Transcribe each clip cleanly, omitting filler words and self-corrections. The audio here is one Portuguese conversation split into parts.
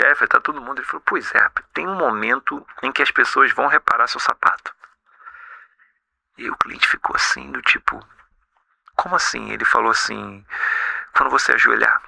chefe, tá todo mundo. Ele falou, pois é, tem um momento em que as pessoas vão reparar seu sapato. E o cliente ficou assim, do tipo, como assim? Ele falou assim, quando você ajoelhar.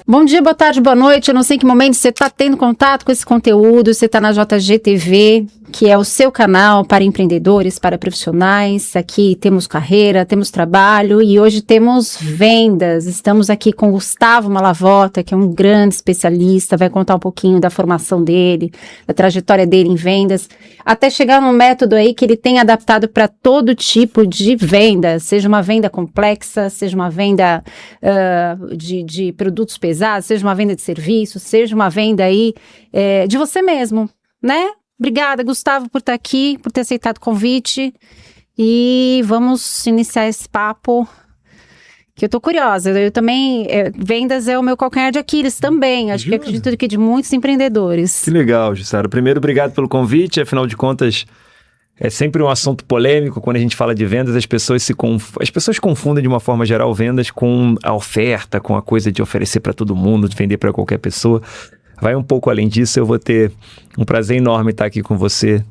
Bom dia, boa tarde, boa noite. Eu não sei em que momento você está tendo contato com esse conteúdo. Você está na JGTV, que é o seu canal para empreendedores, para profissionais. Aqui temos carreira, temos trabalho e hoje temos vendas. Estamos aqui com Gustavo Malavota, que é um grande especialista, vai contar um pouquinho da formação dele, da trajetória dele em vendas, até chegar num método aí que ele tem adaptado para todo tipo de venda, seja uma venda complexa, seja uma venda de produtos pesados, seja uma venda de serviços, seja uma venda aí de você mesmo, né? Obrigada, Gustavo, por estar aqui, por ter aceitado o convite. E vamos iniciar esse papo, que eu tô curiosa. Eu também, vendas é o meu calcanhar de Aquiles também. Acho que acredito que de muitos empreendedores. Que legal, Jussara. Primeiro, obrigado pelo convite. Afinal de contas, é sempre um assunto polêmico. Quando a gente fala de vendas, as pessoas confundem de uma forma geral vendas com a oferta, com a coisa de oferecer para todo mundo, de vender para qualquer pessoa. Vai um pouco além disso. Eu vou ter um prazer enorme estar aqui com você,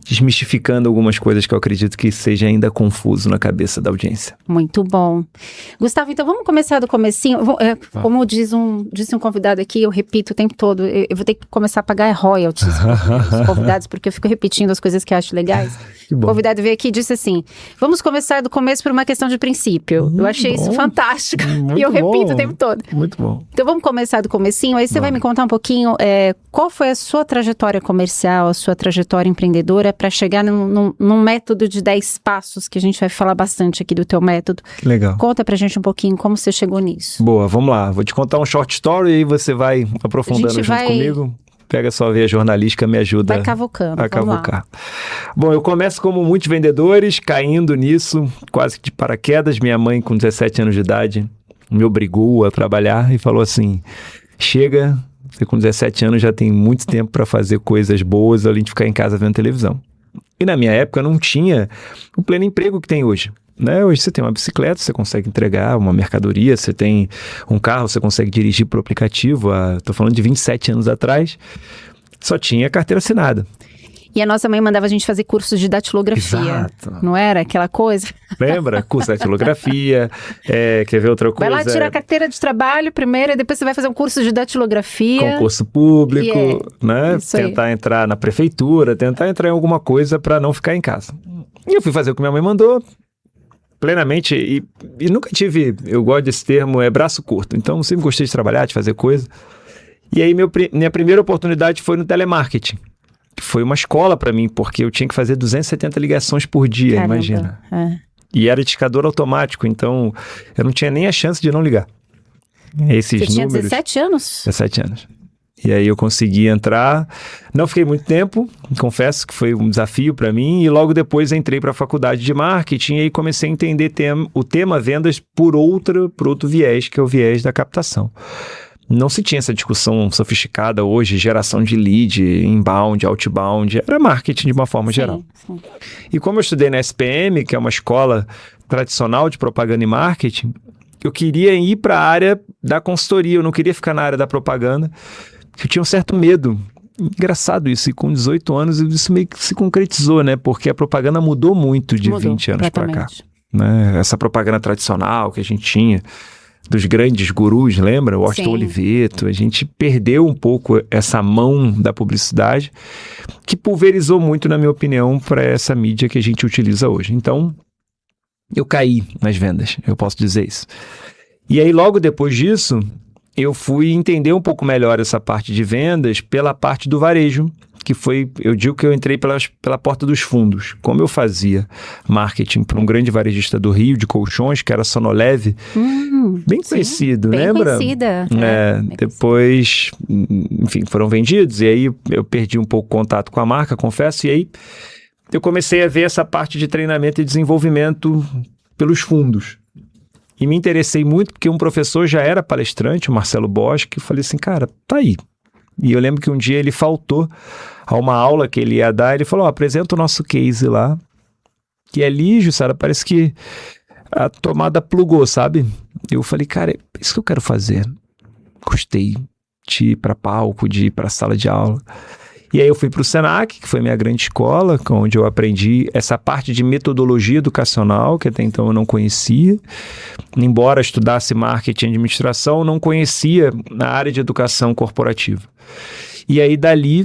desmistificando algumas coisas que eu acredito que seja ainda confuso na cabeça da audiência. Muito bom. Gustavo, então vamos começar do comecinho. Como disse um convidado aqui, eu repito o tempo todo, eu vou ter que começar a pagar royalties para os convidados, porque eu fico repetindo as coisas que eu acho legais. O convidado veio aqui e disse assim, vamos começar do começo por uma questão de princípio. Eu achei isso fantástico. E eu repito o tempo todo. Muito bom. Então vamos começar do comecinho, aí você vai me contar um pouquinho qual foi a sua trajetória comercial, a sua trajetória empreendedora para chegar num método de 10 passos, que a gente vai falar bastante aqui do teu método. Que legal. Conta pra gente um pouquinho como você chegou nisso. Boa, vamos lá. Vou te contar um short story e aí você vai aprofundando junto comigo. Pega a sua veia jornalística, me ajuda vai cavucando, a cavucar. Bom, eu começo como muitos vendedores, caindo nisso, quase que de paraquedas. Minha mãe, com 17 anos de idade, me obrigou a trabalhar e falou assim, chega, você com 17 anos já tem muito tempo para fazer coisas boas, além de ficar em casa vendo televisão. E na minha época não tinha o pleno emprego que tem hoje. Né? Hoje você tem uma bicicleta, você consegue entregar uma mercadoria, você tem um carro, você consegue dirigir por aplicativo. Estou falando de 27 anos atrás, só tinha carteira assinada. E a nossa mãe mandava a gente fazer cursos de datilografia. Exato. Não era aquela coisa? Lembra? Curso de datilografia, quer ver outra coisa? Vai lá tirar a carteira de trabalho primeiro e depois você vai fazer um curso de datilografia. Concurso público, né? Tentar entrar na prefeitura, tentar entrar em alguma coisa para não ficar em casa. E eu fui fazer o que minha mãe mandou, plenamente, e nunca tive, eu gosto desse termo, braço curto. Então, sempre gostei de trabalhar, de fazer coisa. E aí, minha primeira oportunidade foi no telemarketing. Foi uma escola para mim, porque eu tinha que fazer 270 ligações por dia, caramba, imagina. E era discador automático, então eu não tinha nem a chance de não ligar. Esses Você tinha números, 17 anos? 17 anos. E aí eu consegui entrar, não fiquei muito tempo, confesso que foi um desafio para mim, e logo depois entrei para a faculdade de marketing e aí comecei a entender o tema vendas por outro viés, que é o viés da captação. Não se tinha essa discussão sofisticada hoje, geração de lead, inbound, outbound, era marketing de uma forma geral. Sim. E como eu estudei na SPM, que é uma escola tradicional de propaganda e marketing, eu queria ir para a área da consultoria, eu não queria ficar na área da propaganda, porque eu tinha um certo medo. Engraçado isso, e com 18 anos isso meio que se concretizou, né? Porque a propaganda mudou muito de 20 anos para cá. Né? Essa propaganda tradicional que a gente tinha, dos grandes gurus, lembra? O Austin Oliveto, a gente perdeu um pouco essa mão da publicidade, que pulverizou muito, na minha opinião, para essa mídia que a gente utiliza hoje. Então, eu caí nas vendas, eu posso dizer isso. E aí, logo depois disso, eu fui entender um pouco melhor essa parte de vendas pela parte do varejo, que foi, eu digo que eu entrei pela porta dos fundos. Como eu fazia marketing para um grande varejista do Rio, de colchões, que era a Sonoleve, bem conhecido, bem lembra? Conhecida. Depois, enfim, foram vendidos, e aí eu perdi um pouco o contato com a marca, confesso, e aí eu comecei a ver essa parte de treinamento e desenvolvimento pelos fundos. E me interessei muito porque um professor já era palestrante, o Marcelo Bosch, que eu falei assim, cara, tá aí. E eu lembro que um dia ele faltou a uma aula que ele ia dar, ele falou, apresenta o nosso case lá. E ali, Jussara, parece que a tomada plugou, sabe? Eu falei, cara, é isso que eu quero fazer. Gostei de ir para palco, de ir para sala de aula. E aí eu fui para o Senac, que foi minha grande escola, onde eu aprendi essa parte de metodologia educacional, que até então eu não conhecia. Embora estudasse marketing e administração, eu não conhecia a área de educação corporativa. E aí dali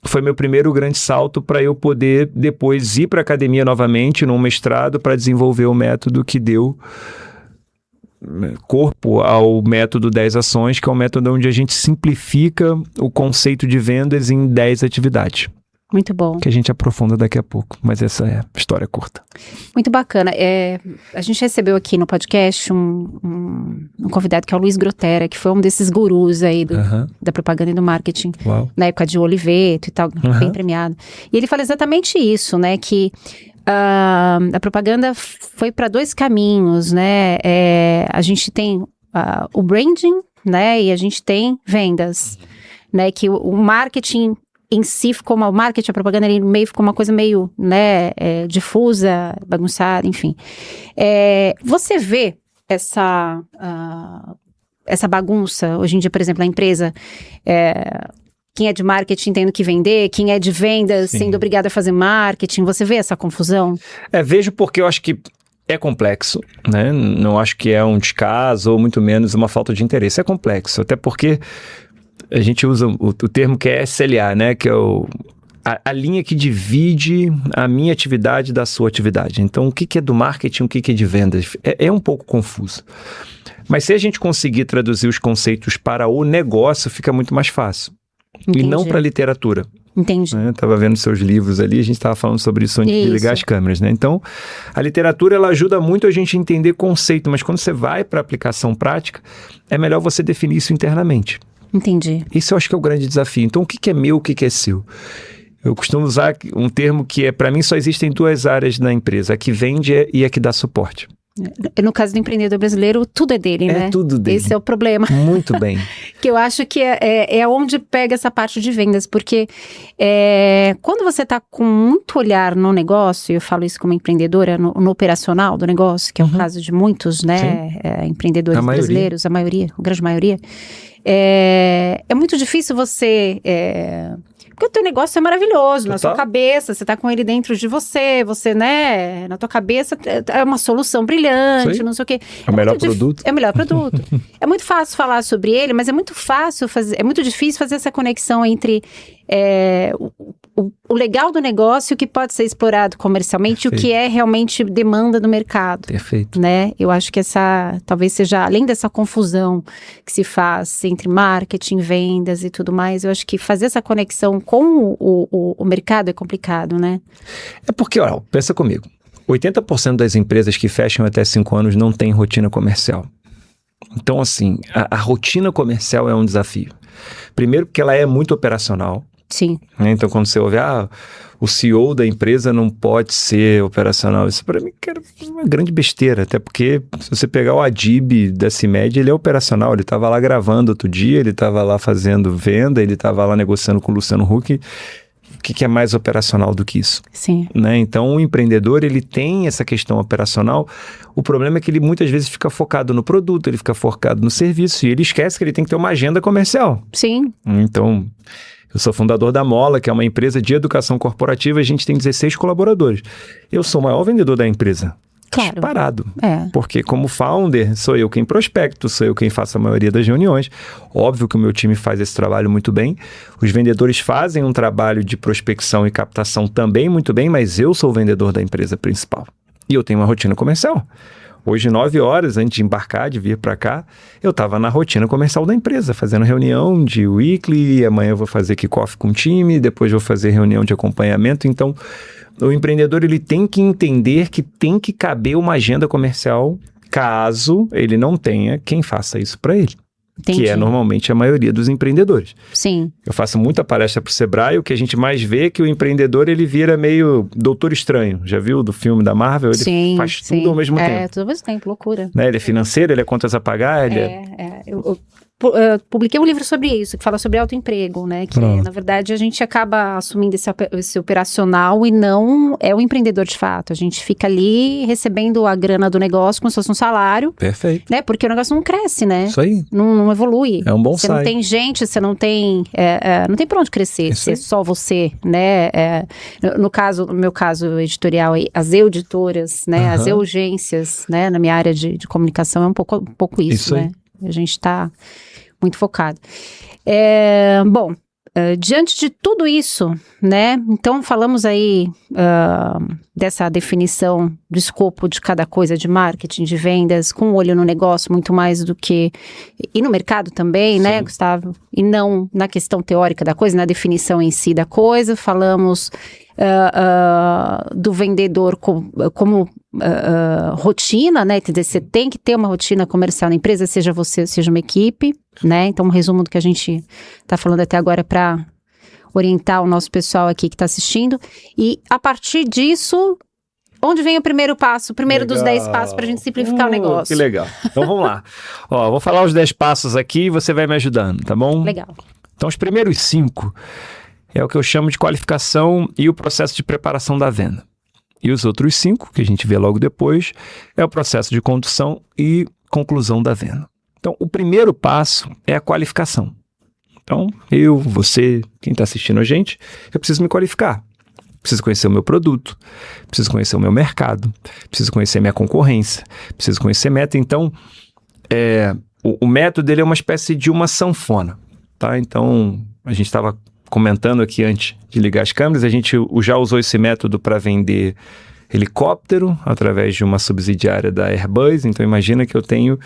foi meu primeiro grande salto para eu poder depois ir para a academia novamente, num mestrado, para desenvolver o método que deu corpo ao método 10 ações, que é um método onde a gente simplifica o conceito de vendas em 10 atividades. Muito bom. Que a gente aprofunda daqui a pouco, mas essa é a história curta. Muito bacana. A gente recebeu aqui no podcast um convidado que é o Luiz Grotera, que foi um desses gurus aí da propaganda e do marketing. Uau. Na época de Oliveto e tal, bem premiado. E ele fala exatamente isso, né, que a propaganda foi para 2 caminhos, né? A gente tem o branding, né? E a gente tem vendas, né? Que o marketing em si ficou o marketing, a propaganda ali no meio ficou uma coisa meio, né? Difusa, bagunçada, enfim. Você vê essa bagunça hoje em dia, por exemplo, na empresa. Quem é de marketing tendo que vender, quem é de vendas sendo obrigado a fazer marketing, você vê essa confusão? Vejo porque eu acho que é complexo, né? Não acho que é um descaso ou muito menos uma falta de interesse. É complexo, até porque a gente usa o termo que é SLA, né? Que é a linha que divide a minha atividade da sua atividade. Então, o que é do marketing, o que é de vendas? É um pouco confuso. Mas se a gente conseguir traduzir os conceitos para o negócio, fica muito mais fácil. Entendi. E não para a literatura. Entendi. Estava vendo seus livros ali, a gente estava falando sobre isso antes de ligar as câmeras, né? Então, a literatura, ela ajuda muito a gente a entender conceito, mas quando você vai para a aplicação prática, é melhor você definir isso internamente. Entendi. Isso eu acho que é o grande desafio. Então, o que é meu, o que é seu? Eu costumo usar um termo que para mim, só existem 2 áreas na empresa, a que vende e a que dá suporte. No caso do empreendedor brasileiro, tudo é dele, né? É tudo dele. Esse é o problema. Muito bem. Que eu acho que é onde pega essa parte de vendas, porque quando você está com muito olhar no negócio, eu falo isso como empreendedora, no operacional do negócio, que é o caso de muitos, né, empreendedores brasileiros, a grande maioria, é muito difícil você... Porque o teu negócio é maravilhoso, na sua cabeça, você tá com ele dentro de você, né, na tua cabeça é uma solução brilhante, não sei o quê. É o melhor produto. É o melhor produto. É muito fácil falar sobre ele, mas é muito difícil fazer essa conexão entre o legal do negócio, o que pode ser explorado comercialmente, o que é realmente demanda do mercado. Perfeito. Né? Eu acho que essa talvez seja, além dessa confusão que se faz entre marketing, vendas e tudo mais, eu acho que fazer essa conexão com o mercado é complicado, né? É porque, olha, pensa comigo, 80% das empresas que fecham até 5 anos não têm rotina comercial. Então, assim, a rotina comercial é um desafio. Primeiro porque ela é muito operacional. Sim. Né? Então, quando você ouve, o CEO da empresa não pode ser operacional. Isso para mim é uma grande besteira, até porque se você pegar o Adib da CIMED, ele é operacional, ele estava lá gravando outro dia, ele estava lá fazendo venda, ele estava lá negociando com o Luciano Huck. O que é mais operacional do que isso? Sim. Né? Então, o empreendedor, ele tem essa questão operacional. O problema é que ele muitas vezes fica focado no produto, ele fica focado no serviço, e ele esquece que ele tem que ter uma agenda comercial. Sim. Então... Eu sou fundador da Mola, que é uma empresa de educação corporativa, a gente tem 16 colaboradores. Eu sou o maior vendedor da empresa. Claro. Disparado. É. Porque como founder, sou eu quem prospecto, sou eu quem faço a maioria das reuniões. Óbvio que o meu time faz esse trabalho muito bem. Os vendedores fazem um trabalho de prospecção e captação também muito bem, mas eu sou o vendedor da empresa principal. E eu tenho uma rotina comercial. Hoje, 9 horas, antes de embarcar, de vir para cá, eu estava na rotina comercial da empresa, fazendo reunião de weekly, amanhã eu vou fazer kickoff com o time, depois vou fazer reunião de acompanhamento. Então, o empreendedor ele tem que entender que tem que caber uma agenda comercial, caso ele não tenha quem faça isso para ele. Entendi. Que é normalmente a maioria dos empreendedores. Sim. Eu faço muita palestra pro Sebrae, o que a gente mais vê é que o empreendedor ele vira meio Doutor Estranho. Já viu do filme da Marvel? Ele faz tudo ao mesmo tempo. Tudo ao mesmo tempo, loucura. Né? Ele é financeiro, ele é contas a pagar, publiquei um livro sobre isso, que fala sobre autoemprego, né? Que, Pronto. na verdade, a gente acaba assumindo esse operacional e não é o empreendedor de fato. A gente fica ali recebendo a grana do negócio como se fosse um salário, Perfeito. né? Porque o negócio não cresce, né? Isso aí. Não evolui. É um bom Você não tem gente, você não tem... não tem pra onde crescer, Isso se é aí. só você, né? No meu caso editorial, aí, as editoras, né? As Aham. urgências, né? Na minha área de comunicação é um pouco isso, Isso aí. né? A gente tá muito focado. Bom, diante de tudo isso, né? Então falamos aí dessa definição do escopo de cada coisa de marketing, de vendas, com o olho no negócio muito mais do que... E no mercado também, né, Sim. Gustavo? E não na questão teórica da coisa, na definição em si da coisa. Falamos do vendedor como rotina, né? Quer dizer, você tem que ter uma rotina comercial na empresa, seja você, seja uma equipe, né? Então, um resumo do que a gente está falando até agora para orientar o nosso pessoal aqui que está assistindo. E a partir disso, onde vem o primeiro passo? O primeiro dos 10 passos para a gente simplificar o negócio. Que legal. Então vamos lá. Ó, vou falar os 10 passos aqui e você vai me ajudando, tá bom? Legal. Então os primeiros 5 é o que eu chamo de qualificação e o processo de preparação da venda. E os outros 5, que a gente vê logo depois, é o processo de condução e conclusão da venda. Então, o primeiro passo é a qualificação. Então, eu, você, quem está assistindo a gente, eu preciso me qualificar. Preciso conhecer o meu produto, preciso conhecer o meu mercado, preciso conhecer a minha concorrência, preciso conhecer meta. Então, o método dele é uma espécie de uma sanfona, tá? Então, a gente estava comentando aqui antes de ligar as câmeras, a gente já usou esse método para vender helicóptero através de uma subsidiária da Airbus. Então, imagina que eu tenho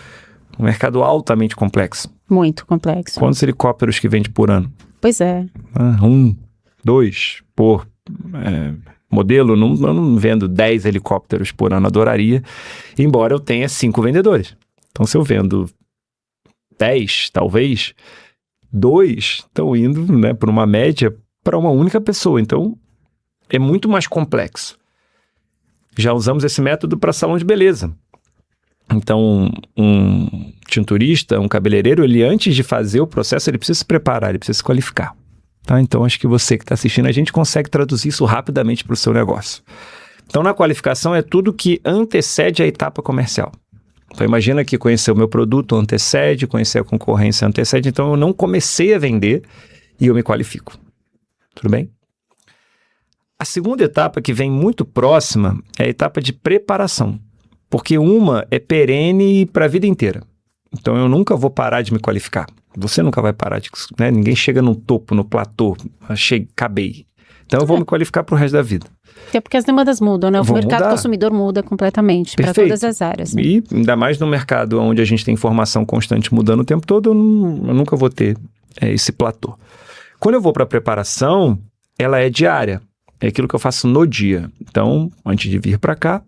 um mercado altamente complexo. Muito complexo. Quantos helicópteros que vende por ano? Pois é. 1, 2 por modelo. Eu não vendo 10 helicópteros por ano, adoraria, embora eu tenha 5 vendedores. Então, se eu vendo 10, talvez, 2 estão indo, né, por uma média para uma única pessoa. Então, é muito mais complexo. Já usamos esse método para salão de beleza. Então, um tinturista, um cabeleireiro, ele antes de fazer o processo, ele precisa se preparar, ele precisa se qualificar. Tá? Então, acho que você que está assistindo, a gente consegue traduzir isso rapidamente para o seu negócio. Então, na qualificação é tudo que antecede a etapa comercial. Então, imagina que conhecer o meu produto antecede, conhecer a concorrência antecede. Então, eu não comecei a vender e eu me qualifico. Tudo bem? A segunda etapa, que vem muito próxima, é a etapa de preparação. Porque uma é perene para a vida inteira. Então, eu nunca vou parar de me qualificar. Você nunca vai parar de... Né? Ninguém chega no topo, no platô. Acabei. Então, eu vou me qualificar para o resto da vida. Até porque as demandas mudam, né? O Vão mercado mudar. consumidor muda completamente para Perfeito. todas as áreas. Né? E ainda mais no mercado onde a gente tem informação constante mudando o tempo todo, eu nunca vou ter esse platô. Quando eu vou para a preparação, ela é diária. É aquilo que eu faço no dia. Então, antes de vir para cá,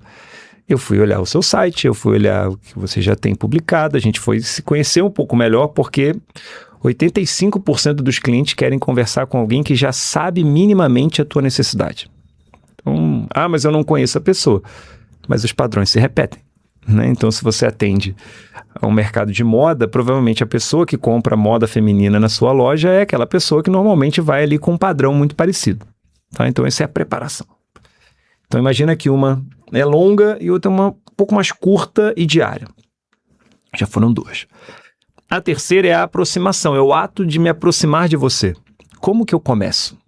eu fui olhar o seu site, eu fui olhar o que você já tem publicado, a gente foi se conhecer um pouco melhor, porque 85% dos clientes querem conversar com alguém que já sabe minimamente a tua necessidade. Então, mas eu não conheço a pessoa. Mas os padrões se repetem, né? Então, se você atende a um mercado de moda, provavelmente a pessoa que compra moda feminina na sua loja é aquela pessoa que normalmente vai ali com um padrão muito parecido. Tá? Então, essa é a preparação. Então, imagina que uma é longa e outra é um pouco mais curta e diária. Já foram 2. A terceira é a aproximação, é o ato de me aproximar de você. Como que eu começo?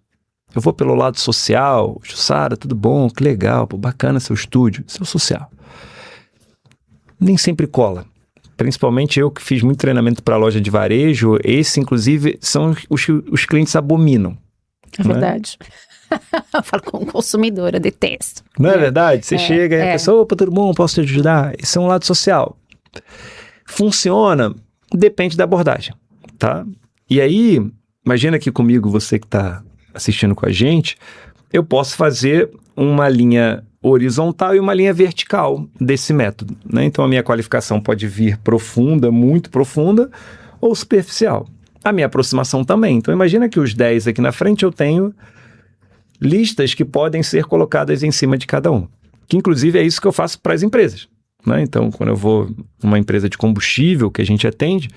Eu vou pelo lado social, Jussara, tudo bom, que legal, pô, bacana seu estúdio, seu social. Nem sempre cola. Principalmente eu que fiz muito treinamento para loja de varejo, esse inclusive são os clientes abominam. É né? verdade. Eu falo como consumidora, detesto. Não é verdade? Você chega e a pessoa, opa, tudo bom, posso te ajudar? Isso é um lado social. Funciona, depende da abordagem, tá? E aí, imagina que comigo, você que está assistindo com a gente, eu posso fazer uma linha horizontal e uma linha vertical desse método, né? Então, a minha qualificação pode vir profunda, muito profunda, ou superficial. A minha aproximação também. Então, imagina que os 10 aqui na frente eu tenho listas que podem ser colocadas em cima de cada um. Que, inclusive, é isso que eu faço para as empresas. né? Então, quando eu vou numa empresa de combustível que a gente atende,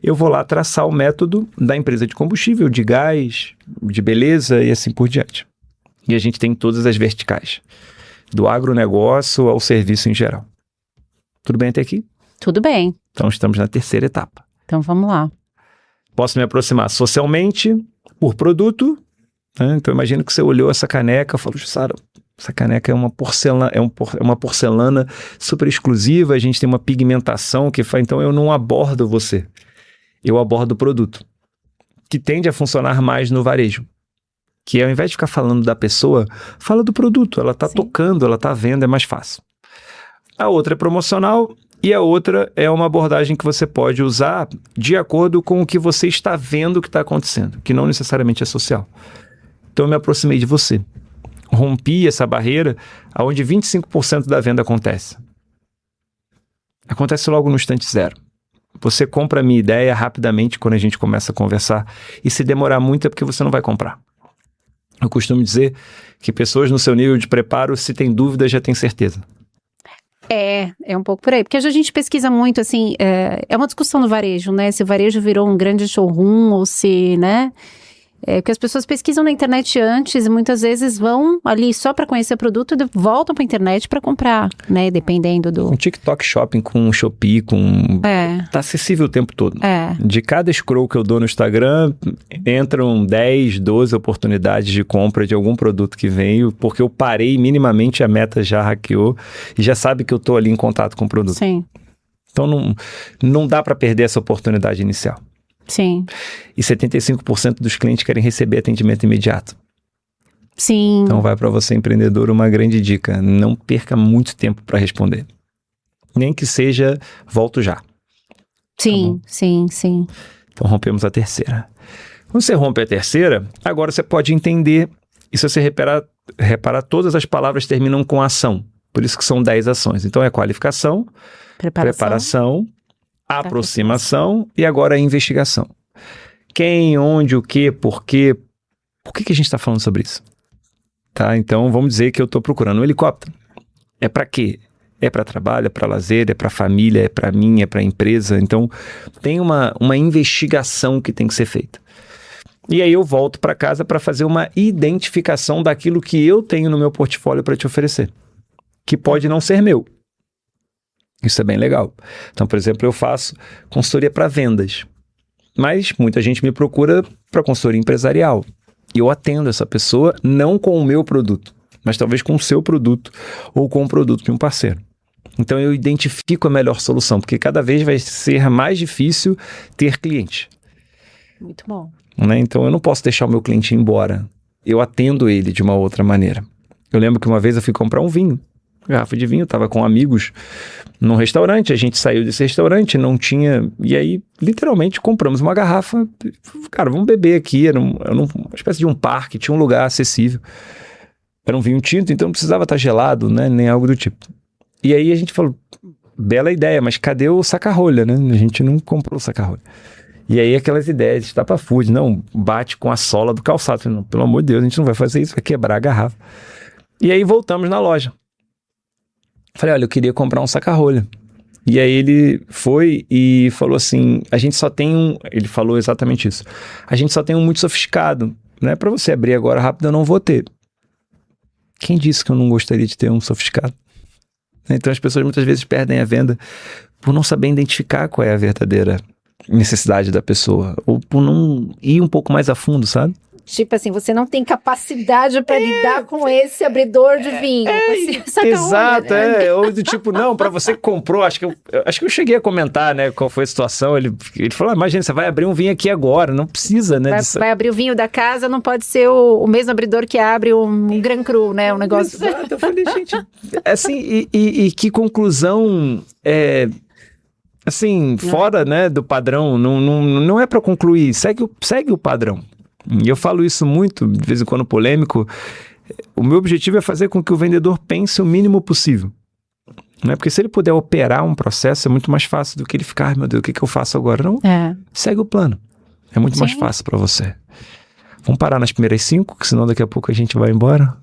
eu vou lá traçar o método da empresa de combustível, de gás, de beleza e assim por diante. E a gente tem todas as verticais, do agronegócio ao serviço em geral. Tudo bem até aqui? Tudo bem. Então, estamos na terceira etapa. Então, vamos lá. Posso me aproximar socialmente, por produto, né? Então, imagina que você olhou essa caneca e falou, Jussara, essa caneca é uma porcelana, uma porcelana super exclusiva, a gente tem uma pigmentação que faz, então eu não abordo você, eu abordo o produto, que tende a funcionar mais no varejo, que ao invés de ficar falando da pessoa, fala do produto, ela está tocando, ela está vendo, é mais fácil. A outra é promocional e a outra é uma abordagem que você pode usar de acordo com o que você está vendo que está acontecendo, que não necessariamente é social. Então eu me aproximei de você. Rompi essa barreira onde 25% da venda acontece. Acontece logo no instante zero. Você compra a minha ideia rapidamente quando a gente começa a conversar e se demorar muito é porque você não vai comprar. Eu costumo dizer que pessoas no seu nível de preparo, se tem dúvida, já tem certeza. É um pouco por aí, porque a gente pesquisa muito, assim, é uma discussão no varejo, né, se o varejo virou um grande showroom ou se, né, porque as pessoas pesquisam na internet antes e muitas vezes vão ali só para conhecer o produto e voltam para a internet para comprar, né, dependendo do... Um TikTok Shopping com um Shopee, tá acessível o tempo todo. De cada scroll que eu dou no Instagram, entram 10, 12 oportunidades de compra de algum produto que veio, porque eu parei minimamente, a Meta já hackeou e já sabe que eu tô ali em contato com o produto. Sim. Então não dá para perder essa oportunidade inicial. Sim. E 75% dos clientes querem receber atendimento imediato. Sim. Então vai para você, empreendedor, uma grande dica. Não perca muito tempo para responder. Nem que seja, volto já. Sim, tá sim. Então rompemos a terceira. Quando você rompe a terceira, agora você pode entender, e se você reparar, todas as palavras terminam com ação. Por isso que são 10 ações. Então é qualificação, preparação, aproximação e agora a investigação. Quem, onde, o que, por quê. Por que a gente está falando sobre isso? Tá? Então vamos dizer que eu estou procurando um helicóptero. É para quê? É para trabalho, é para lazer, é para família, é para mim, é para empresa. Então tem uma investigação que tem que ser feita. E aí eu volto para casa para fazer uma identificação daquilo que eu tenho no meu portfólio para te oferecer. Que pode não ser meu. Isso é bem legal. Então, por exemplo, eu faço consultoria para vendas, mas muita gente me procura para consultoria empresarial. E eu atendo essa pessoa não com o meu produto, mas talvez com o seu produto ou com o produto de um parceiro. Então, eu identifico a melhor solução, porque cada vez vai ser mais difícil ter cliente. Muito bom. Né? Então, eu não posso deixar o meu cliente ir embora. Eu atendo ele de uma outra maneira. Eu lembro que uma vez eu fui comprar um vinho. Garrafa de vinho, estava com amigos num restaurante, a gente saiu desse restaurante, não tinha, e aí literalmente compramos uma garrafa, cara, vamos beber aqui, era uma espécie de um parque, tinha um lugar acessível, era um vinho tinto, então não precisava estar gelado, né, nem algo do tipo. E aí a gente falou, bela ideia, mas cadê o saca-rolha, né, a gente não comprou o saca-rolha. E aí aquelas ideias de estapafúrdia, não, bate com a sola do calçado, não, pelo amor de Deus, a gente não vai fazer isso, vai quebrar a garrafa. E aí voltamos na loja. Falei, olha, eu queria comprar um saca-rolha. E aí ele foi e falou assim, a gente só tem um... Ele falou exatamente isso. A gente só tem um muito sofisticado, né? Para você abrir agora rápido, eu não vou ter. Quem disse que eu não gostaria de ter um sofisticado? Então as pessoas muitas vezes perdem a venda por não saber identificar qual é a verdadeira necessidade da pessoa. Ou por não ir um pouco mais a fundo, sabe? Tipo assim, você não tem capacidade para lidar com esse abridor de vinho. Exato, ou do tipo, não, para você que comprou, acho que eu cheguei a comentar, né, qual foi a situação, ele falou, imagina, você vai abrir um vinho aqui agora, não precisa, né? Vai abrir o vinho da casa, não pode ser o mesmo abridor que abre um Gran Cru, né, um negócio... Exato, eu falei, gente, assim, e que conclusão, assim, fora, né, do padrão, não é para concluir, segue o padrão. E eu falo isso muito, de vez em quando polêmico, o meu objetivo é fazer com que o vendedor pense o mínimo possível. Né? Porque se ele puder operar um processo, é muito mais fácil do que ele ficar, meu Deus, o que eu faço agora? Não, segue o plano. É muito mais fácil para você. Vamos parar nas primeiras 5, que senão daqui a pouco a gente vai embora.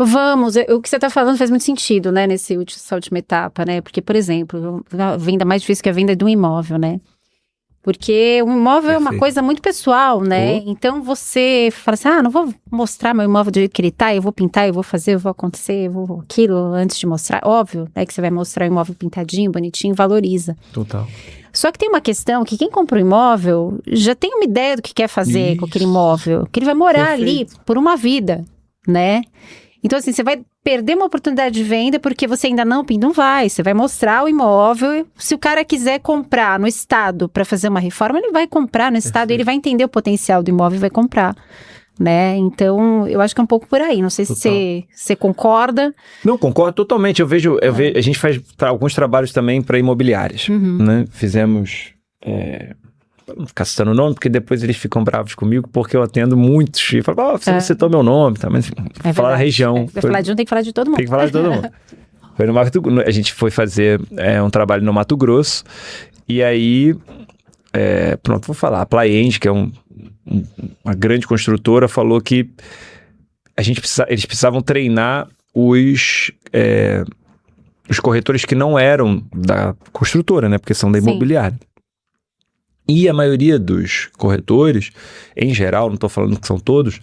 Vamos, o que você está falando faz muito sentido, né, essa última etapa, né, porque, por exemplo, a venda mais difícil que a venda é de um imóvel, né, porque um imóvel é uma coisa muito pessoal, né, então você fala assim, não vou mostrar meu imóvel do jeito que ele tá, eu vou pintar, eu vou fazer, eu vou acontecer, eu vou aquilo antes de mostrar, óbvio, né, que você vai mostrar o imóvel pintadinho, bonitinho, valoriza. Total. Só que tem uma questão que quem compra um imóvel já tem uma ideia do que quer fazer com aquele imóvel, que ele vai morar ali por uma vida, né. Então, assim, você vai perder uma oportunidade de venda porque você ainda não pinta, não vai. Você vai mostrar o imóvel. Se o cara quiser comprar no estado para fazer uma reforma, ele vai comprar no estado, ele vai entender o potencial do imóvel e vai comprar, né? Então, eu acho que é um pouco por aí. Não sei se você concorda. Não, concordo totalmente. Eu vejo, a gente faz alguns trabalhos também para imobiliárias, né? Fizemos... não ficar citando o nome, porque depois eles ficam bravos comigo, porque eu atendo muitos e falo, você não citou meu nome, tá? Mas falar da região. Vai falar de um, tem que falar de todo mundo. Tem que falar de todo mundo. A gente foi fazer um trabalho no Mato Grosso, e aí, pronto, vou falar, a Playend, que é uma grande construtora, falou que eles precisavam treinar os corretores que não eram da construtora, né? Porque são da imobiliária. E a maioria dos corretores, em geral, não estou falando que são todos,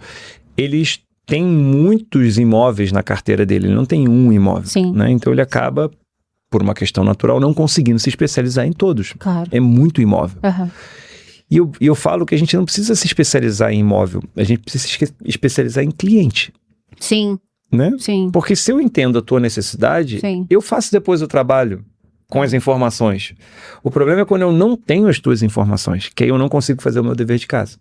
eles têm muitos imóveis na carteira dele, ele não tem um imóvel. Né? Então ele acaba, por uma questão natural, não conseguindo se especializar em todos. Claro. É muito imóvel. E eu falo que a gente não precisa se especializar em imóvel, a gente precisa se especializar em cliente. Sim. Né? Sim. Porque se eu entendo a tua necessidade, eu faço depois o trabalho com as informações. O problema é quando eu não tenho as tuas informações, que aí eu não consigo fazer o meu dever de casa.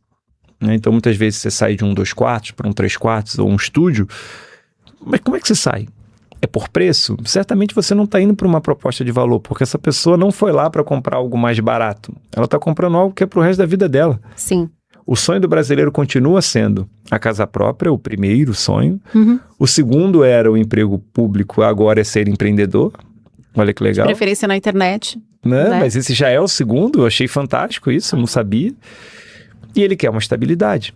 Né? Então, muitas vezes você sai de um 2 quartos para um 3 quartos ou um estúdio, mas como é que você sai? É por preço? Certamente você não está indo para uma proposta de valor, porque essa pessoa não foi lá para comprar algo mais barato. Ela está comprando algo que é para o resto da vida dela. Sim. O sonho do brasileiro continua sendo a casa própria, o primeiro sonho. O segundo era o emprego público, agora é ser empreendedor. Olha que legal. De preferência na internet. Né? Mas esse já é o segundo, eu achei fantástico isso, eu não sabia. E ele quer uma estabilidade.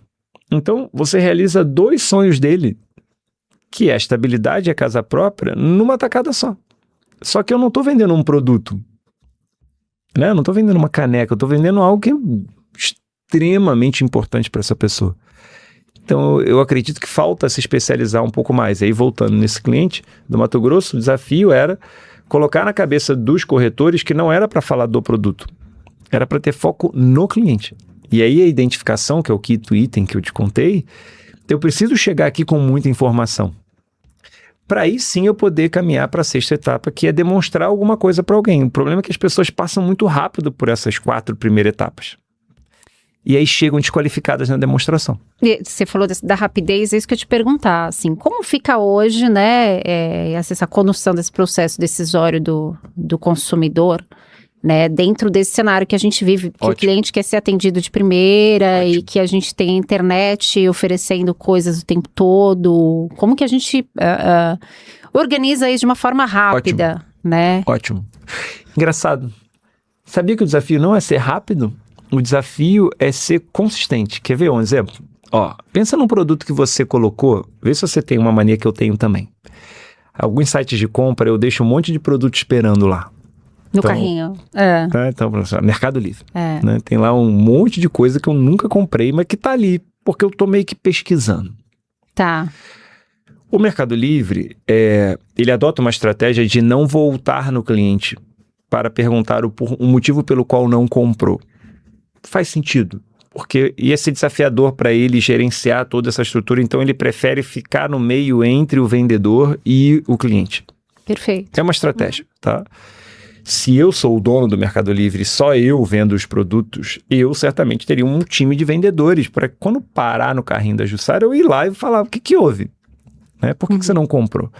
Então, você realiza 2 sonhos dele, que é a estabilidade e a casa própria, numa tacada só. Só que eu não estou vendendo um produto. Né? Eu não estou vendendo uma caneca, eu estou vendendo algo que é extremamente importante para essa pessoa. Então, eu acredito que falta se especializar um pouco mais. Aí, voltando nesse cliente do Mato Grosso, o desafio era colocar na cabeça dos corretores que não era para falar do produto, era para ter foco no cliente. E aí a identificação, que é o quinto item que eu te contei, eu preciso chegar aqui com muita informação. Para aí sim eu poder caminhar para a 6ª etapa, que é demonstrar alguma coisa para alguém. O problema é que as pessoas passam muito rápido por essas 4 primeiras etapas. E aí chegam desqualificadas na demonstração. Você falou da rapidez, é isso que eu ia te perguntar, assim, como fica hoje, né, essa condução desse processo decisório do consumidor, né, dentro desse cenário que a gente vive, que o cliente quer ser atendido de primeira e que a gente tem a internet oferecendo coisas o tempo todo, como que a gente organiza isso de uma forma rápida, né? Ótimo. Engraçado, sabia que o desafio não é ser rápido? O desafio é ser consistente. Quer ver um exemplo? Pensa num produto que você colocou, vê se você tem uma mania que eu tenho também. Alguns sites de compra eu deixo um monte de produto esperando lá. No carrinho. Então, Mercado Livre. Né? Tem lá um monte de coisa que eu nunca comprei, mas que tá ali, porque eu tô meio que pesquisando. Tá. O Mercado Livre, ele adota uma estratégia de não voltar no cliente para perguntar o motivo pelo qual não comprou. Faz sentido, porque ia ser desafiador para ele gerenciar toda essa estrutura, então ele prefere ficar no meio entre o vendedor e o cliente. Perfeito. É uma estratégia, tá? Se eu sou o dono do Mercado Livre e só eu vendo os produtos, eu certamente teria um time de vendedores para quando parar no carrinho da Jussara, eu ir lá e falar o que houve, né? Por que você não comprou?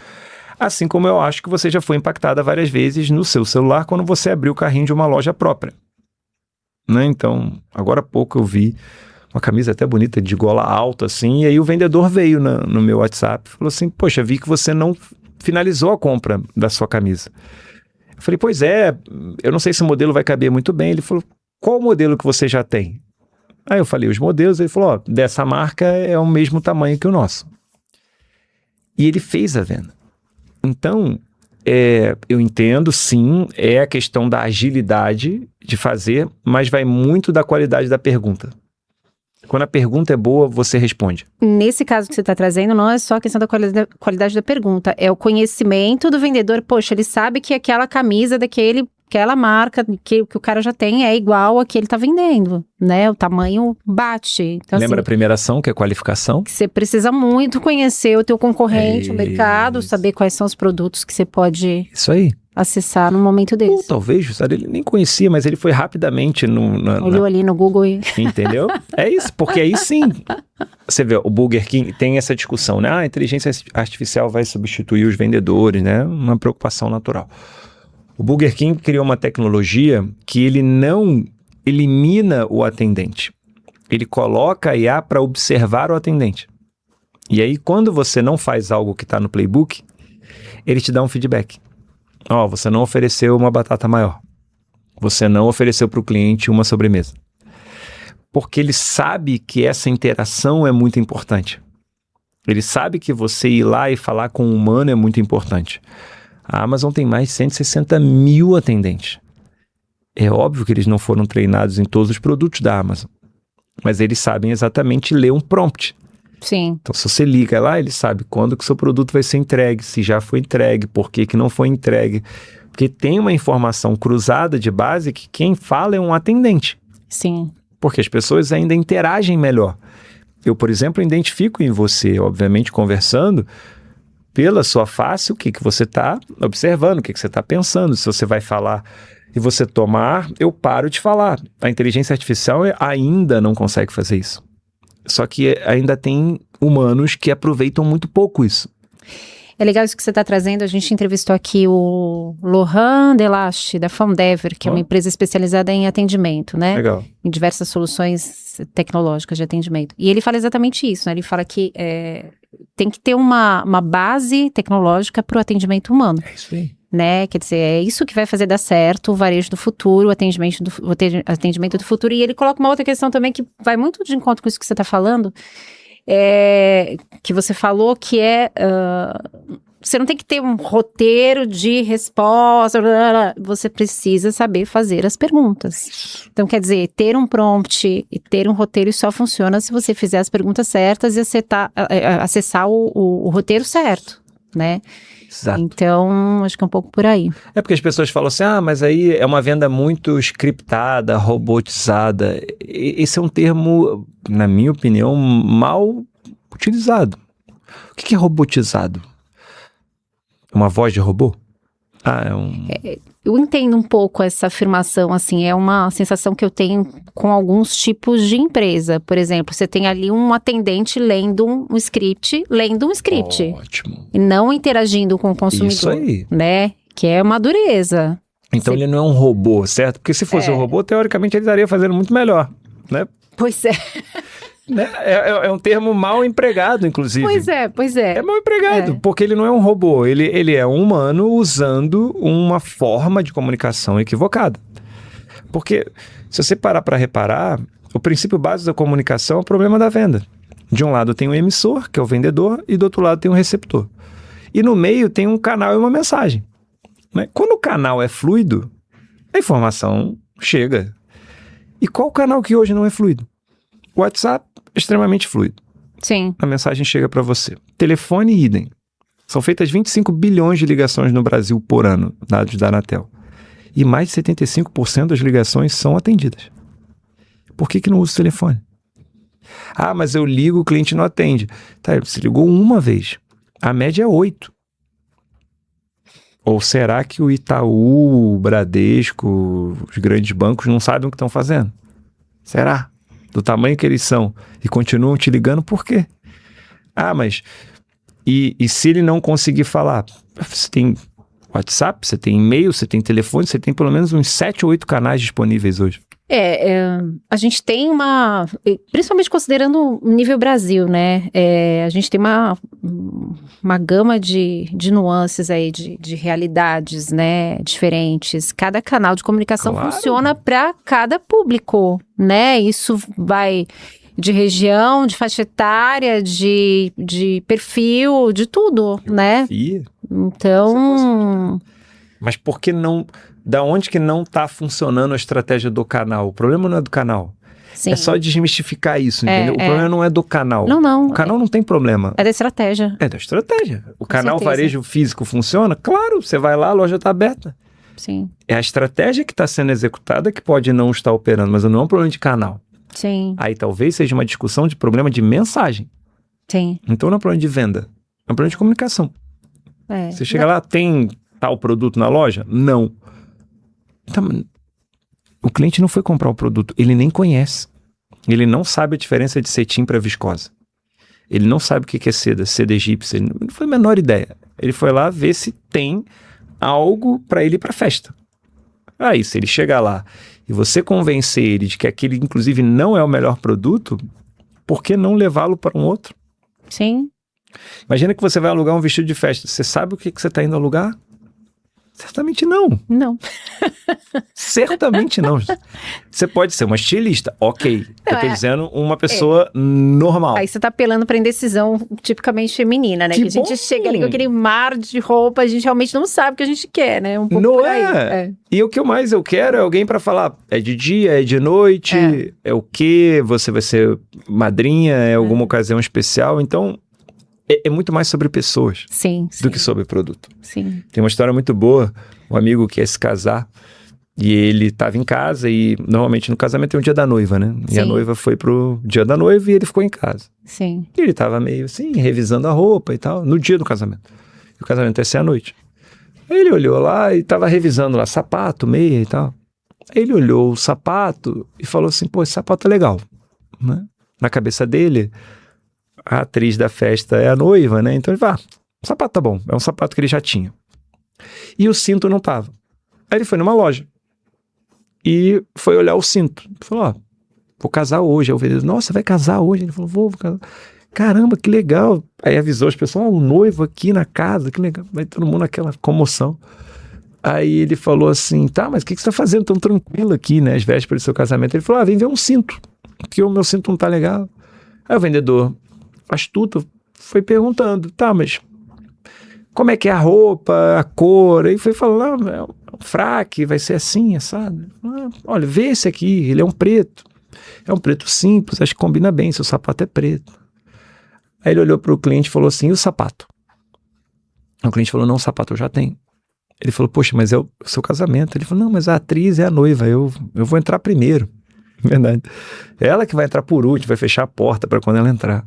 Assim como eu acho que você já foi impactada várias vezes no seu celular quando você abriu o carrinho de uma loja própria. Né? Então, agora há pouco eu vi uma camisa até bonita de gola alta, assim, e aí o vendedor veio no meu WhatsApp e falou assim, poxa, vi que você não finalizou a compra da sua camisa. Eu falei, pois é, eu não sei se o modelo vai caber muito bem. Ele falou, qual o modelo que você já tem? Aí eu falei os modelos, ele falou, ó, dessa marca é o mesmo tamanho que o nosso. E ele fez a venda. Então, eu entendo, sim, é a questão da agilidade de fazer, mas vai muito da qualidade da pergunta. Quando a pergunta é boa, você responde. Nesse caso que você está trazendo, não é só a questão da qualidade da pergunta, é o conhecimento do vendedor. Poxa, ele sabe que aquela camisa aquela marca que o cara já tem é igual a que ele está vendendo, né? O tamanho bate. Então, Lembra assim, a primeira ação, que é qualificação? que você precisa muito conhecer o teu concorrente, o mercado, Isso. saber quais são os produtos que você pode Isso aí. acessar num momento Ou desse. talvez, sabe, ele nem conhecia, mas ele foi rapidamente Olhou ali no Google e... Entendeu? É isso, porque aí sim, você vê, o Burger King tem essa discussão, né? A inteligência artificial vai substituir os vendedores, né? Uma preocupação natural. O Burger King criou uma tecnologia que ele não elimina o atendente. Ele coloca a IA para observar o atendente. E aí, quando você não faz algo que está no playbook, ele te dá um feedback. Ó, você não ofereceu uma batata maior. Você não ofereceu para o cliente uma sobremesa. Porque ele sabe que essa interação é muito importante. Ele sabe que você ir lá e falar com o humano é muito importante. A Amazon tem mais de 160 mil atendentes. É óbvio que eles não foram treinados em todos os produtos da Amazon. Mas eles sabem exatamente ler um prompt. Sim. Então, se você liga lá, ele sabe quando que o seu produto vai ser entregue, se já foi entregue, por que que não foi entregue. Porque tem uma informação cruzada de base que quem fala é um atendente. Sim. Porque as pessoas ainda interagem melhor. Eu, por exemplo, identifico em você, obviamente, conversando, pela sua face, o que você está observando, o que você está pensando. Se você vai falar e você tomar, eu paro de falar. A inteligência artificial ainda não consegue fazer isso. Só que ainda tem humanos que aproveitam muito pouco isso. É legal isso que você está trazendo. A gente entrevistou aqui o Lohan Delache, da Foundever, que é uma empresa especializada em atendimento, né? Legal. Em diversas soluções tecnológicas de atendimento. E ele fala exatamente isso, né? Ele fala que tem que ter uma base tecnológica para o atendimento humano. É isso aí. Né? Quer dizer, é isso que vai fazer dar certo o varejo do futuro, o atendimento do futuro. E ele coloca uma outra questão também que vai muito de encontro com isso que você está falando, que você falou, que você não tem que ter um roteiro de resposta, blá, blá, blá. Você precisa saber fazer as perguntas. Então, quer dizer, ter um prompt e ter um roteiro só funciona se você fizer as perguntas certas e acessar o roteiro certo, né? Exato. Então, acho que é um pouco por aí. É porque as pessoas falam assim, mas aí é uma venda muito scriptada, robotizada. Esse é um termo, na minha opinião, mal utilizado. O que é robotizado? Uma voz de robô? Eu entendo um pouco essa afirmação, assim, é uma sensação que eu tenho com alguns tipos de empresa. Por exemplo, você tem ali um atendente lendo um script. Ótimo. E não interagindo com o consumidor. Isso aí. Né? Que é uma dureza. Então ele não é um robô, certo? Porque se fosse um robô, teoricamente ele estaria fazendo muito melhor, né? Pois é. Né? É um termo mal empregado, inclusive. Pois é. É mal empregado, porque ele não é um robô, ele é um humano usando uma forma de comunicação equivocada. Porque, se você parar para reparar, o princípio básico da comunicação é o problema da venda. De um lado tem o emissor, que é o vendedor, e do outro lado tem o receptor. E no meio tem um canal e uma mensagem. Né? Quando o canal é fluido, a informação chega. E qual o canal que hoje não é fluido? O WhatsApp, extremamente fluido. Sim. A mensagem chega para você. Telefone, idem. São feitas 25 bilhões de ligações no Brasil por ano, dados da Anatel. E mais de 75% das ligações são atendidas. Por que não usa o telefone? Mas eu ligo, o cliente não atende. Tá, você ligou uma vez. A média é 8. Ou será que o Itaú, o Bradesco, os grandes bancos não sabem o que estão fazendo? Será? Do tamanho que eles são, e continuam te ligando, por quê? Mas... E se ele não conseguir falar? Você tem WhatsApp, você tem e-mail, você tem telefone, você tem pelo menos uns 7 ou 8 canais disponíveis hoje. A gente tem principalmente considerando o nível Brasil, né? A gente tem uma gama de nuances aí, de realidades, né? Diferentes. Cada canal de comunicação Claro. funciona para cada público, né? Isso vai de região, de faixa etária, de perfil, de tudo, né? E Então, Mas por que não... Da onde que não está funcionando a estratégia do canal? O problema não é do canal. sim. É só desmistificar isso, entendeu? O é. problema não é do canal. Não. O canal não tem problema. É da estratégia. É da estratégia. O canal certeza. varejo físico funciona? Claro, você vai lá, a loja está aberta. Sim, É a estratégia que está sendo executada que pode não estar operando, mas não é um problema de canal. sim, Aí talvez seja uma discussão de problema de mensagem. sim. Então não é um problema de venda, é um problema de comunicação. É. Você chega lá, tem tal produto na loja? Não. Então, o cliente não foi comprar o produto, ele nem conhece. Ele não sabe a diferença de cetim para viscose. Ele não sabe o que é seda egípcia, ele não foi a menor ideia. Ele foi lá ver se tem algo para ele ir para festa. Aí, se ele chegar lá e você convencer ele de que aquele, inclusive, não é o melhor produto, por que não levá-lo para um outro? Sim, Imagina que você vai alugar um vestido de festa. Você sabe o que você está indo alugar? Certamente não. não. Certamente não. Você pode ser uma estilista, ok. Eu tô Não, dizendo uma pessoa normal. Aí você tá apelando pra indecisão tipicamente feminina, né? Que Que a gente bom! chega ali com aquele mar de roupa, a gente realmente não sabe o que a gente quer, né? Um pouco Não por aí. é? E o que mais eu quero é alguém para falar, é de dia, é de noite, é o quê? Você vai ser madrinha, é alguma ocasião especial. Então, é muito mais sobre pessoas Sim, do que sobre produto. sim. Tem uma história muito boa, um amigo que ia se casar, e ele estava em casa, e normalmente no casamento tem o dia da noiva, né? E a Sim. noiva foi pro dia da noiva e ele ficou em casa. Sim. E ele estava meio assim, revisando a roupa e tal, no dia do casamento. E o casamento ia ser à noite. Aí ele olhou lá e estava revisando lá sapato, meia e tal. Aí ele olhou o sapato e falou assim, pô, esse sapato é legal, né? Na cabeça dele, a atriz da festa é a noiva, né? Então ele fala, o sapato tá bom, é um sapato que ele já tinha. E o cinto não tava. Aí ele foi numa loja e foi olhar o cinto. Ele falou, ó, vou casar hoje. Aí o vendedor, nossa, vai casar hoje? Ele falou, vou casar. Caramba, que legal. Aí avisou as pessoas, o noivo aqui na casa, que legal. Vai todo mundo naquela comoção. Aí ele falou assim, tá, mas o que você tá fazendo tão tranquilo aqui, né? Às vésperas do seu casamento. Ele falou, vem ver um cinto, porque o meu cinto não tá legal. Aí o vendedor, astuto, foi perguntando, tá, mas como é que é a roupa, a cor? Aí foi falando, é um fraque, vai ser assim, assado. Olha, vê esse aqui, ele é um preto. É um preto simples, acho que combina bem, seu sapato é preto. Aí ele olhou para o cliente e falou assim, e o sapato? O cliente falou, não, o sapato eu já tenho. Ele falou, poxa, mas é o seu casamento. Ele falou, não, mas a atriz é a noiva, eu vou entrar primeiro. Verdade. É ela que vai entrar por último, vai fechar a porta para quando ela entrar.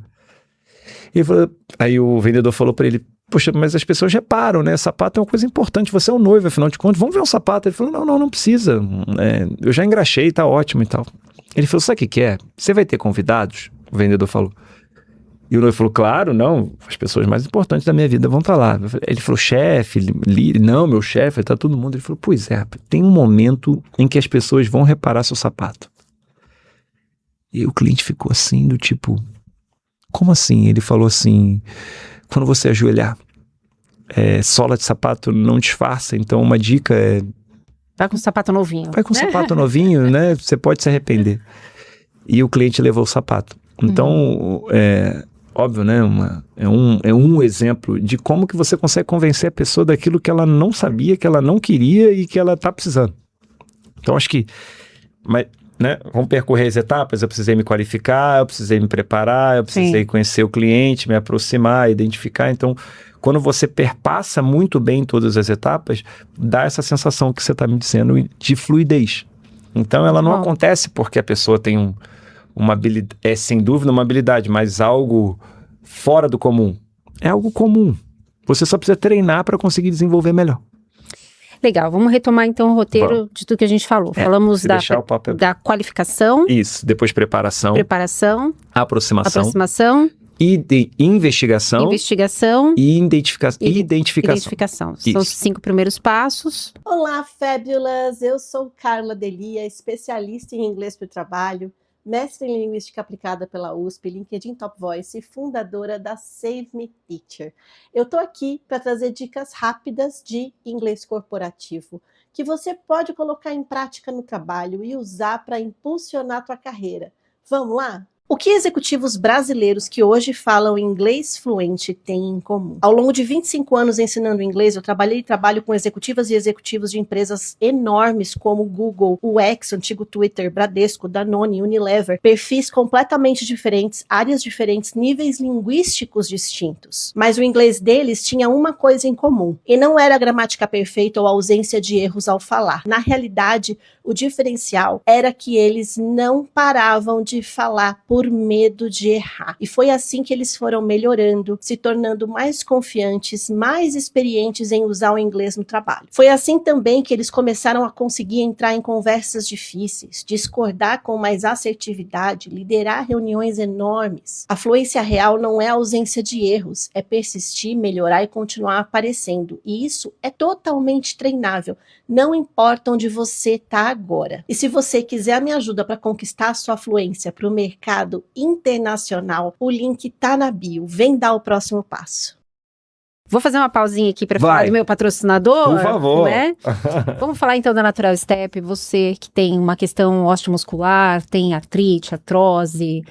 Ele falou, aí o vendedor falou para ele, poxa, mas as pessoas reparam, né? Sapato é uma coisa importante, você é o noivo, afinal de contas, vamos ver um sapato. Ele falou, não precisa, eu já engraxei, tá ótimo e tal. Ele falou, sabe o que é? Você vai ter convidados? O vendedor falou. E o noivo falou, claro, não, as pessoas mais importantes da minha vida vão estar lá. Ele falou, chefe, não, meu chefe, tá todo mundo. Ele falou, pois é, tem um momento em que as pessoas vão reparar seu sapato. E o cliente ficou assim, do tipo, como assim? Ele falou assim, quando você ajoelhar, sola de sapato não disfarça, então uma dica é... Vai com o sapato novinho. Vai com o sapato novinho, né? Você pode se arrepender. E o cliente levou o sapato. Então, óbvio, né? É um exemplo de como que você consegue convencer a pessoa daquilo que ela não sabia, que ela não queria e que ela está precisando. Então, acho que... né? Vamos percorrer as etapas, eu precisei me qualificar, eu precisei me preparar, eu precisei conhecer o cliente, me aproximar, identificar. Então, quando você perpassa muito bem todas as etapas, dá essa sensação que você está me dizendo de fluidez. Então, ela não acontece porque a pessoa tem uma habilidade, sem dúvida uma habilidade, mas algo fora do comum. É algo comum. Você só precisa treinar para conseguir desenvolver melhor. Legal, vamos retomar então o roteiro de tudo que a gente falou. Falamos da qualificação. Isso, depois preparação. Aproximação. Investigação e identificação. São os 5 primeiros passos. Olá, Fábulas! Eu sou Carla Delia, especialista em inglês para o trabalho, mestre em linguística aplicada pela USP, LinkedIn Top Voice e fundadora da Save Me Teacher. Eu estou aqui para trazer dicas rápidas de inglês corporativo que você pode colocar em prática no trabalho e usar para impulsionar a tua carreira. Vamos lá? O que executivos brasileiros que hoje falam inglês fluente têm em comum? Ao longo de 25 anos ensinando inglês, eu trabalhei e trabalho com executivas e executivos de empresas enormes como Google, o X, antigo Twitter, Bradesco, Danone, Unilever, perfis completamente diferentes, áreas diferentes, níveis linguísticos distintos. Mas o inglês deles tinha uma coisa em comum, e não era a gramática perfeita ou a ausência de erros ao falar. Na realidade, o diferencial era que eles não paravam de falar por medo de errar. E foi assim que eles foram melhorando, se tornando mais confiantes, mais experientes em usar o inglês no trabalho. Foi assim também que eles começaram a conseguir entrar em conversas difíceis, discordar com mais assertividade, liderar reuniões enormes. A fluência real não é a ausência de erros, é persistir, melhorar e continuar aparecendo. E isso é totalmente treinável, não importa onde você está agora. E se você quiser a minha ajuda para conquistar a sua fluência para o mercado internacional, o link tá na bio. Vem dar o próximo passo. Vou fazer uma pausinha aqui para falar do meu patrocinador. Por favor. Né? Vamos falar então da Natural Step. Você que tem uma questão osteomuscular, tem artrite, artrose,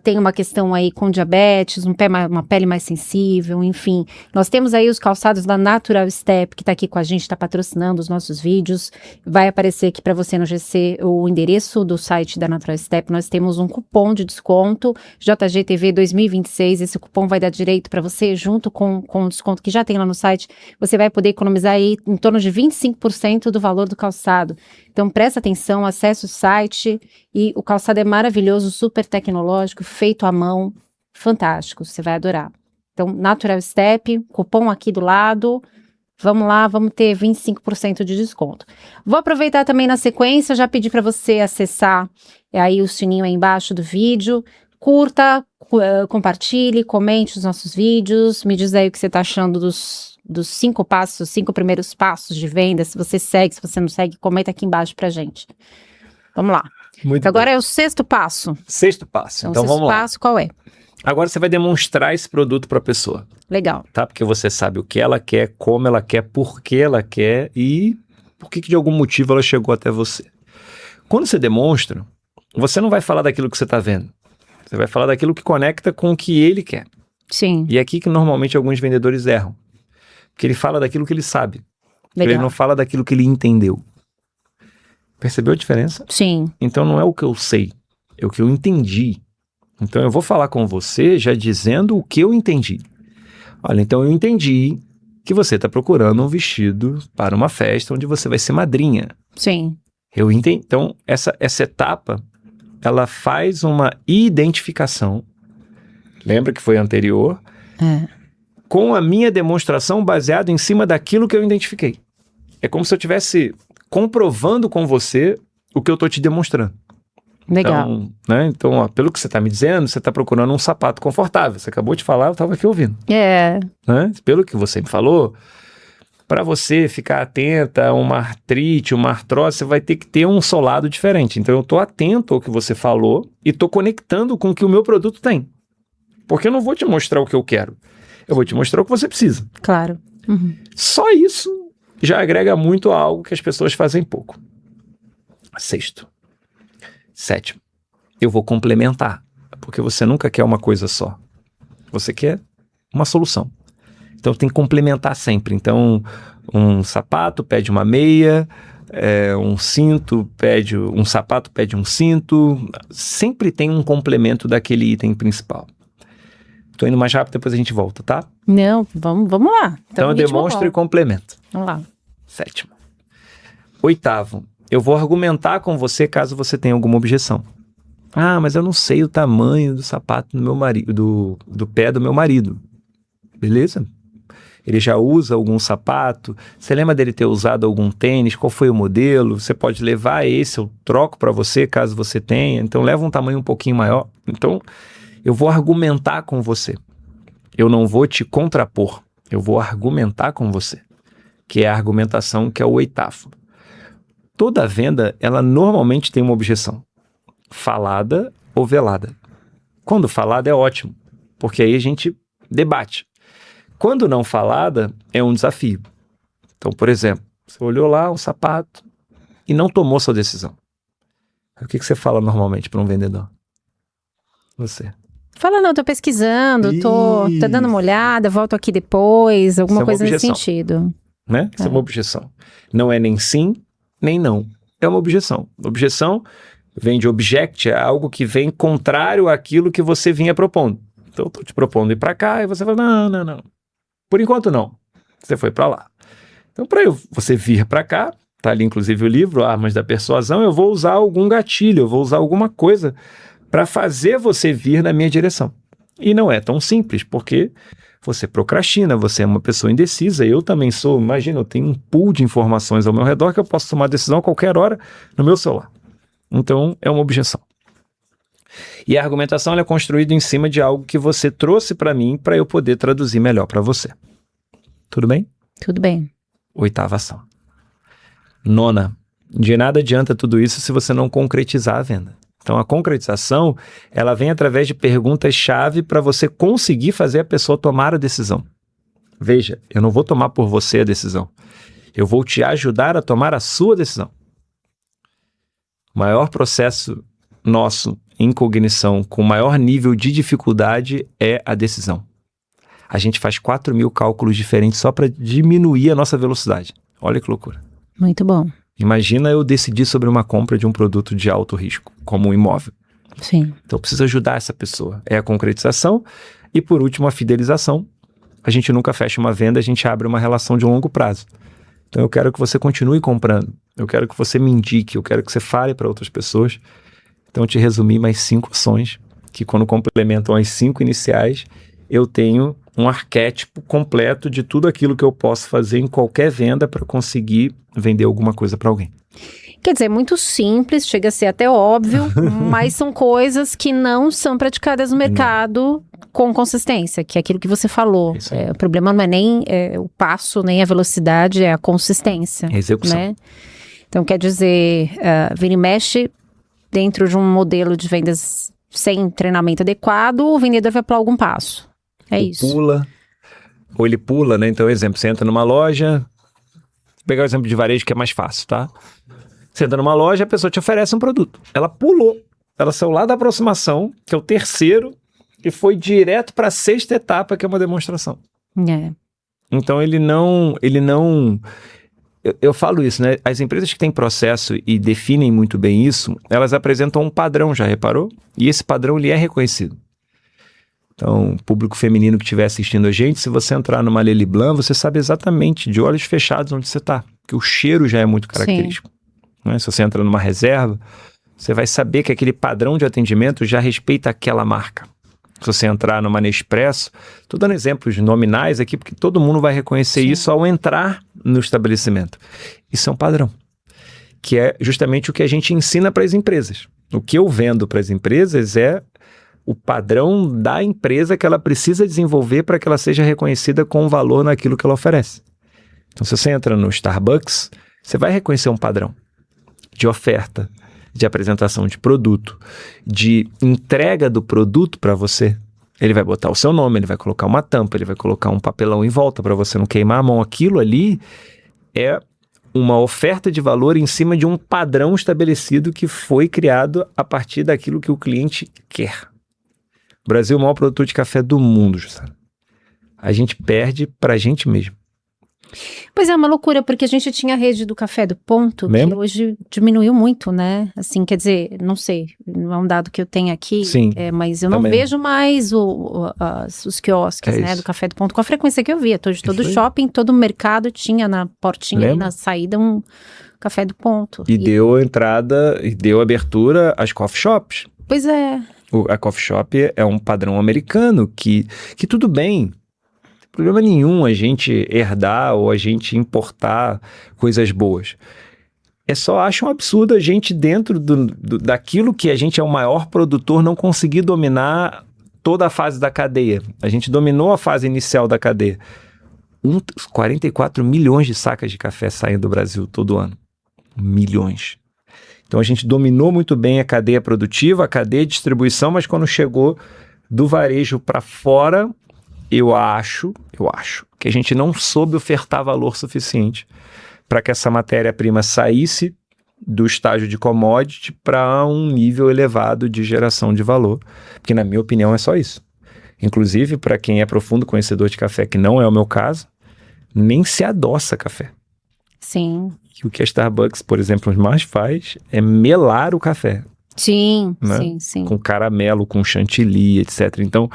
tem uma questão aí com diabetes, uma pele mais sensível, enfim. Nós temos aí os calçados da Natural Step, que está aqui com a gente, está patrocinando os nossos vídeos. Vai aparecer aqui para você no GC o endereço do site da Natural Step. Nós temos um cupom de desconto, JGTV 2026. Esse cupom vai dar direito para você, junto com o desconto que já tem lá no site, você vai poder economizar aí em torno de 25% do valor do calçado. Então presta atenção, acesse o site e o calçado é maravilhoso, super tecnológico, feito à mão, fantástico, você vai adorar. Então Natural Step, cupom aqui do lado, vamos lá, vamos ter 25% de desconto. Vou aproveitar também na sequência, já pedi para você acessar aí o sininho aí embaixo do vídeo, curta, compartilhe, comente os nossos vídeos, me diz aí o que você está achando dos 5 passos, 5 primeiros passos de venda, se você segue, se você não segue, comenta aqui embaixo pra gente. Vamos lá. Então, agora é o 6º passo. 6º passo, então vamos lá. O 6º passo qual é? Agora você vai demonstrar esse produto para a pessoa. Legal. Tá? Porque você sabe o que ela quer, como ela quer, por que ela quer e por que de algum motivo ela chegou até você. Quando você demonstra, você não vai falar daquilo que você está vendo. Você vai falar daquilo que conecta com o que ele quer. Sim. E é aqui que normalmente alguns vendedores erram. Porque ele fala daquilo que ele sabe. Legal. Ele não fala daquilo que ele entendeu. Percebeu a diferença? Sim. Então não é o que eu sei, é o que eu entendi. Então eu vou falar com você já dizendo o que eu entendi. Olha, então eu entendi que você está procurando um vestido para uma festa onde você vai ser madrinha. Sim. Eu entendi. Então essa etapa, ela faz uma identificação, lembra que foi anterior, com a minha demonstração baseada em cima daquilo que eu identifiquei. É como se eu estivesse comprovando com você o que eu estou te demonstrando. Legal. Então, né? Então, ó, pelo que você está me dizendo, você está procurando um sapato confortável. Você acabou de falar, eu estava aqui ouvindo. É. Né? Pelo que você me falou, para você ficar atenta a uma artrite, uma artrose, você vai ter que ter um solado diferente. Então, eu estou atento ao que você falou e estou conectando com o que o meu produto tem. Porque eu não vou te mostrar o que eu quero. Eu vou te mostrar o que você precisa. Claro. Uhum. Só isso já agrega muito a algo que as pessoas fazem pouco. 6º. 7º. Eu vou complementar. Porque você nunca quer uma coisa só. Você quer uma solução. Então tem que complementar sempre. Então um sapato pede uma meia, um cinto pede um sapato pede um cinto. Sempre tem um complemento daquele item principal. Tô indo mais rápido, depois a gente volta, tá? Não, vamos lá. Então eu demonstro e complemento. Vamos lá. 7º. 8º. Eu vou argumentar com você caso você tenha alguma objeção. Ah, mas eu não sei o tamanho do sapato do meu marido, do pé do meu marido. Beleza? Ele já usa algum sapato? Você lembra dele ter usado algum tênis? Qual foi o modelo? Você pode levar esse, eu troco para você caso você tenha. Então leva um tamanho um pouquinho maior. Então Eu vou argumentar com você. Eu não vou te contrapor. Eu vou argumentar com você. Que é a argumentação, que é o 8º. Toda venda, ela normalmente tem uma objeção. Falada ou velada. Quando falada é ótimo, porque aí a gente debate. Quando não falada, é um desafio. Então, por exemplo, você olhou lá um sapato e não tomou sua decisão. O que você fala normalmente para um vendedor? Você. Fala, não, tô pesquisando, tô dando uma olhada, volto aqui depois, alguma Isso é uma coisa nesse objeção. sentido. Né? Isso é uma objeção. Não é nem sim, nem não. É uma objeção. Objeção vem de object, é algo que vem contrário àquilo que você vinha propondo. Então, eu tô te propondo ir para cá e você fala, não. Por enquanto, não. Você foi para lá. Então, para você vir para cá, tá ali inclusive o livro, Armas da Persuasão, eu vou usar algum gatilho, eu vou usar alguma coisa para fazer você vir na minha direção. E não é tão simples, porque você procrastina, você é uma pessoa indecisa, eu também sou, imagina, eu tenho um pool de informações ao meu redor que eu posso tomar decisão a qualquer hora no meu celular. Então, é uma objeção. E a argumentação ela é construída em cima de algo que você trouxe para mim para eu poder traduzir melhor para você. Tudo bem? Tudo bem. 8ª ação. 9ª, de nada adianta tudo isso se você não concretizar a venda. Então, a concretização, ela vem através de perguntas-chave para você conseguir fazer a pessoa tomar a decisão. Veja, eu não vou tomar por você a decisão. Eu vou te ajudar a tomar a sua decisão. O maior processo nosso em cognição, com maior nível de dificuldade, é a decisão. A gente faz 4.000 cálculos diferentes só para diminuir a nossa velocidade. Olha que loucura. Muito bom. Imagina eu decidir sobre uma compra de um produto de alto risco, como um imóvel. Sim. Então eu preciso ajudar essa pessoa. É a concretização e, por último, a fidelização. A gente nunca fecha uma venda, a gente abre uma relação de longo prazo. Então eu quero que você continue comprando. Eu quero que você me indique, eu quero que você fale para outras pessoas. Então eu te resumi mais 5 ações, que quando complementam as 5 iniciais, eu tenho um arquétipo completo de tudo aquilo que eu posso fazer em qualquer venda para conseguir vender alguma coisa para alguém. Quer dizer, muito simples, chega a ser até óbvio, mas são coisas que não são praticadas no mercado com consistência, que é aquilo que você falou. Isso aí. O problema não é nem o passo, nem a velocidade, é a consistência. É a execução. Né? Então, quer dizer, vira e mexe dentro de um modelo de vendas sem treinamento adequado, o vendedor vai pular algum passo. É isso. Ou ele pula, né? Então, exemplo, você entra numa loja, vou pegar o exemplo de varejo que é mais fácil, tá? Você entra numa loja, a pessoa te oferece um produto. Ela pulou, ela saiu lá da aproximação, que é o 3º, e foi direto para a 6ª etapa, que é uma demonstração. É. Então, ele não... Eu falo isso, né? As empresas que têm processo e definem muito bem isso, elas apresentam um padrão, já reparou? E esse padrão, ele é reconhecido. Então, o público feminino que estiver assistindo a gente, se você entrar numa Lely Blanc, você sabe exatamente, de olhos fechados, onde você está. Porque o cheiro já é muito característico. Né? Se você entra numa reserva, você vai saber que aquele padrão de atendimento já respeita aquela marca. Se você entrar numa Nespresso, estou dando exemplos nominais aqui, porque todo mundo vai reconhecer isso ao entrar no estabelecimento. Isso é um padrão, que é justamente o que a gente ensina para as empresas. O que eu vendo para as empresas é o padrão da empresa que ela precisa desenvolver para que ela seja reconhecida com valor naquilo que ela oferece. Então, se você entra no Starbucks, você vai reconhecer um padrão de oferta, de apresentação de produto, de entrega do produto para você. Ele vai botar o seu nome, ele vai colocar uma tampa, ele vai colocar um papelão em volta para você não queimar a mão. Aquilo ali é uma oferta de valor em cima de um padrão estabelecido que foi criado a partir daquilo que o cliente quer. O Brasil é o maior produtor de café do mundo, Jussara. A gente perde para a gente mesmo. Pois é, uma loucura, porque a gente tinha a rede do Café do Ponto, Lembra? que hoje diminuiu muito, né? Assim, quer dizer, não sei, não é um dado que eu tenho aqui, Sim, mas eu não também. vejo mais os quiosques, né, isso. do Café do Ponto com a frequência que eu via. Todo Isso aí. shopping, todo mercado tinha na portinha, Lembra? na saída, um Café do Ponto. E deu entrada, e deu abertura às coffee shops. Pois é. A coffee shop é um padrão americano que tudo bem. Problema nenhum a gente herdar ou a gente importar coisas boas. É só, acho um absurdo a gente dentro daquilo que a gente é o maior produtor não conseguir dominar toda a fase da cadeia. A gente dominou a fase inicial da cadeia. 44 milhões de sacas de café saem do Brasil todo ano. Milhões. Então a gente dominou muito bem a cadeia produtiva, a cadeia de distribuição, mas quando chegou do varejo para fora, eu acho que a gente não soube ofertar valor suficiente para que essa matéria-prima saísse do estágio de commodity para um nível elevado de geração de valor, porque na minha opinião é só isso. Inclusive, para quem é profundo conhecedor de café, que não é o meu caso, nem se adoça café. Sim. E o que a Starbucks, por exemplo, mais faz é melar o café. Sim, né? sim. Com caramelo, com chantilly, etc. Então,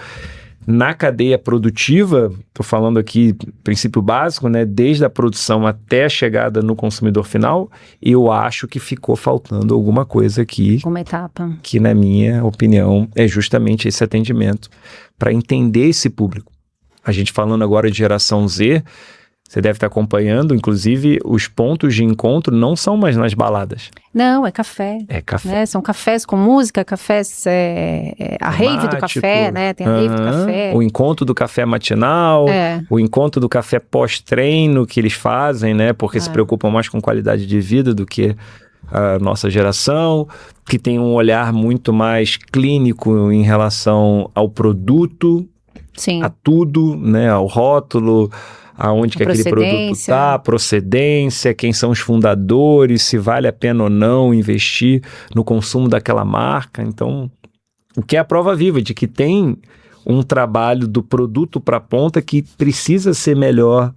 na cadeia produtiva, estou falando aqui princípio básico, né? Desde a produção até a chegada no consumidor final, eu acho que ficou faltando alguma coisa aqui. Uma etapa. Que, na minha opinião, é justamente esse atendimento para entender esse público. A gente falando agora de geração Z, você deve estar acompanhando, inclusive, os pontos de encontro não são mais nas baladas. Não, é café. É café. Né? São cafés com música, cafés... a rave do café, né? Tem a rave do café. O encontro do café matinal, o encontro do café pós-treino que eles fazem, né? Porque se preocupam mais com qualidade de vida do que a nossa geração, que tem um olhar muito mais clínico em relação ao produto, Sim. a tudo, né? Ao rótulo, aonde que aquele produto está, a procedência, quem são os fundadores, se vale a pena ou não investir no consumo daquela marca. Então, o que é a prova viva de que tem um trabalho do produto para a ponta que precisa ser melhor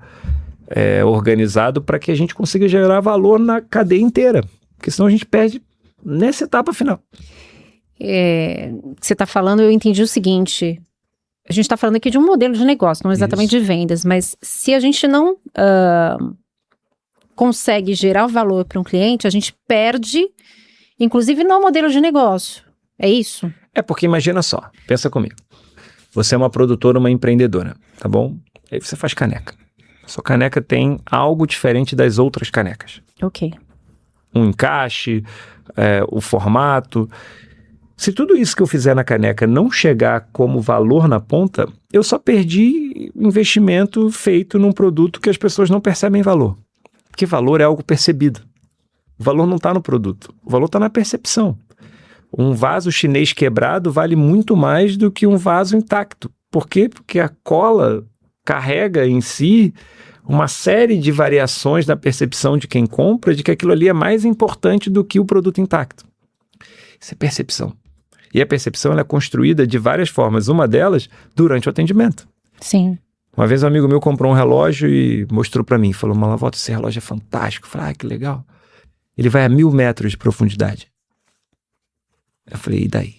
organizado para que a gente consiga gerar valor na cadeia inteira, porque senão a gente perde nessa etapa final. Você está falando, eu entendi o seguinte... A gente está falando aqui de um modelo de negócio, não exatamente de vendas, mas se a gente não consegue gerar valor para um cliente, a gente perde, inclusive no modelo de negócio. É isso? É porque imagina só, pensa comigo. Você é uma produtora, uma empreendedora, tá bom? Aí você faz caneca. Sua caneca tem algo diferente das outras canecas. Ok. Um encaixe, o formato... Se tudo isso que eu fizer na caneca não chegar como valor na ponta, eu só perdi investimento feito num produto que as pessoas não percebem valor. Porque valor é algo percebido. O valor não está no produto, o valor está na percepção. Um vaso chinês quebrado vale muito mais do que um vaso intacto. Por quê? Porque a cola carrega em si uma série de variações na percepção de quem compra de que aquilo ali é mais importante do que o produto intacto. Isso é percepção. E a percepção ela é construída de várias formas. Uma delas, durante o atendimento. Sim. Uma vez um amigo meu comprou um relógio e mostrou para mim. Falou, Malavolta, esse relógio é fantástico. Eu falei, que legal. Ele vai a 1000 metros de profundidade. Eu falei, e daí?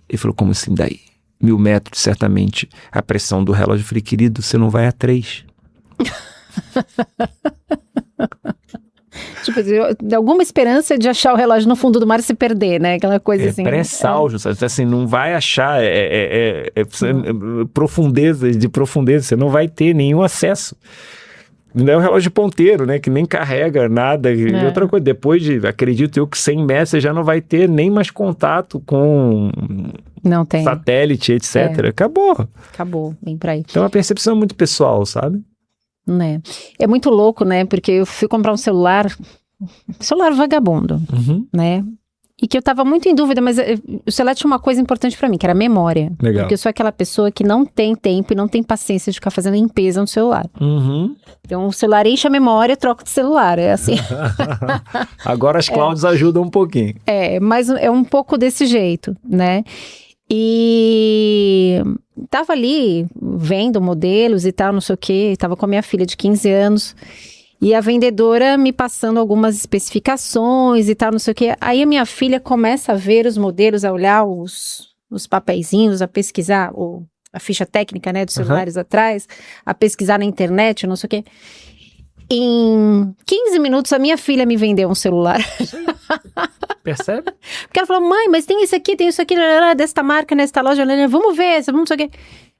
Ele falou, como assim daí? 1000 metros, certamente, a pressão do relógio. Eu falei, querido, você não vai a 3. Tipo, alguma esperança de achar o relógio no fundo do mar e se perder, né? Aquela coisa assim. Pré-sal, assim, não vai achar profundeza, você não vai ter nenhum acesso. Não é um relógio ponteiro, né? Que nem carrega nada. E outra coisa, depois de, acredito eu, que 100 metros você já não vai ter nem mais contato com não tem. Satélite, etc. Acabou, vem pra aí. Então a percepção é muito pessoal, sabe? Né? É muito louco, né? Porque eu fui comprar um celular vagabundo, né? E que eu tava muito em dúvida, mas o celular tinha uma coisa importante pra mim, que era a memória. Legal. Porque eu sou aquela pessoa que não tem tempo e não tem paciência de ficar fazendo limpeza no celular. Então o celular enche a memória, eu troco de celular, é assim. Agora as clouds ajudam um pouquinho. Mas é um pouco desse jeito, né? E tava ali vendo modelos e tal, não sei o quê, tava com a minha filha de 15 anos e a vendedora me passando algumas especificações e tal, não sei o quê. Aí a minha filha começa a ver os modelos, a olhar os papeizinhos, a pesquisar a ficha técnica, né, dos celulares atrás, a pesquisar na internet, não sei o quê. Em 15 minutos a minha filha me vendeu um celular. Percebe? Porque ela falou, mãe, mas tem isso aqui, desta marca, nesta loja, vamos ver, vamos não sei o quê.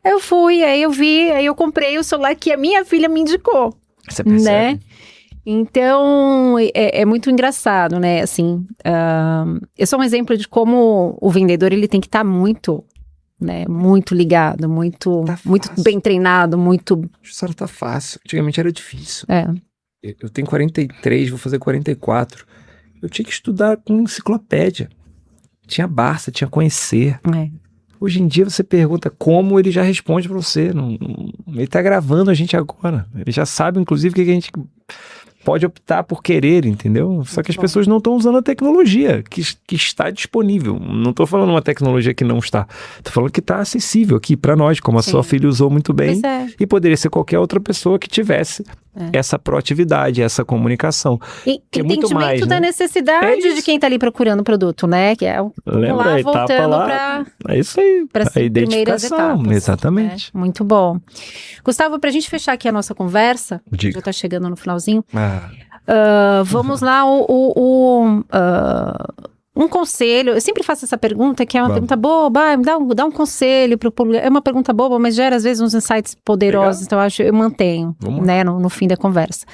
Aí eu fui, aí eu vi, aí eu comprei o celular que a minha filha me indicou. Você percebe? Né? Então, é muito engraçado, né, assim, eu sou um exemplo de como o vendedor, ele tem que estar muito né? Muito ligado, muito, Tá muito fácil. bem treinado, muito... Jussara, tá fácil. Antigamente era difícil. É, Eu tenho 43, vou fazer 44. Eu tinha que estudar com enciclopédia. Tinha Barça, tinha Conhecer. é. Hoje em dia você pergunta como, ele já responde pra você. Ele tá gravando a gente agora. Ele já sabe, inclusive, o que a gente pode optar por querer, entendeu? Só que as bom. pessoas não estão usando a tecnologia que está disponível. Não tô falando uma tecnologia que não está. Tô falando que está acessível aqui pra nós, como a Sim. sua filha usou muito bem. Pois é. E poderia ser qualquer outra pessoa que tivesse É. essa proatividade, essa comunicação. E Que é muito entendimento mais, da né? necessidade É de isso. quem tá ali procurando o produto, né? Que é o Lembra lá a etapa voltando lá? para É isso aí. as A primeiras identificação. etapas. Exatamente. Né? Muito bom. Gustavo, pra gente fechar aqui a nossa conversa, Diga. já tá chegando no finalzinho, Ah, vamos lá, um conselho. Eu sempre faço essa pergunta, que é uma Vamos. pergunta boba, dá um conselho pro público. É uma pergunta boba, mas gera às vezes uns insights poderosos, Legal. então eu mantenho, Vamos lá. né, no fim da conversa.